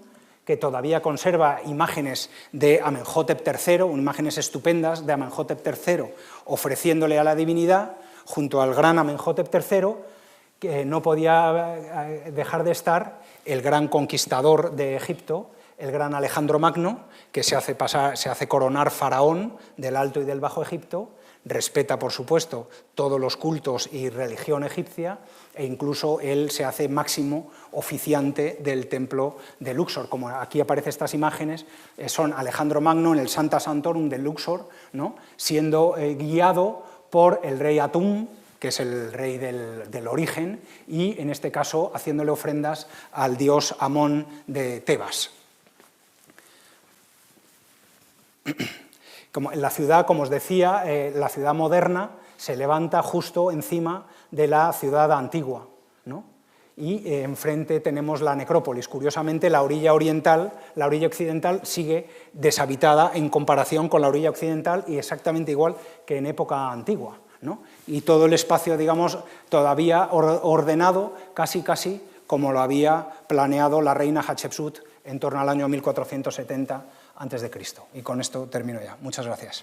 que todavía conserva imágenes de Amenhotep III, imágenes estupendas de Amenhotep III ofreciéndole a la divinidad, junto al gran Amenhotep III, que no podía dejar de estar el gran conquistador de Egipto, el gran Alejandro Magno, que se hace coronar faraón del Alto y del Bajo Egipto, respeta, por supuesto, todos los cultos y religión egipcia, e incluso él se hace máximo oficiante del templo de Luxor. Como aquí aparecen estas imágenes, son Alejandro Magno en el Sancta Sanctorum de Luxor, ¿no? Siendo guiado por el rey Atum, que es el rey del origen, y en este caso haciéndole ofrendas al dios Amón de Tebas. La ciudad, como os decía, la ciudad moderna se levanta justo encima de la ciudad antigua, ¿no? Y enfrente tenemos la necrópolis. Curiosamente, la orilla occidental sigue deshabitada en comparación con la orilla occidental y exactamente igual que en época antigua, ¿no? Y todo el espacio, digamos, todavía ordenado casi como lo había planeado la reina Hatshepsut en torno al año 1470 a.C. Y con esto termino ya. Muchas gracias.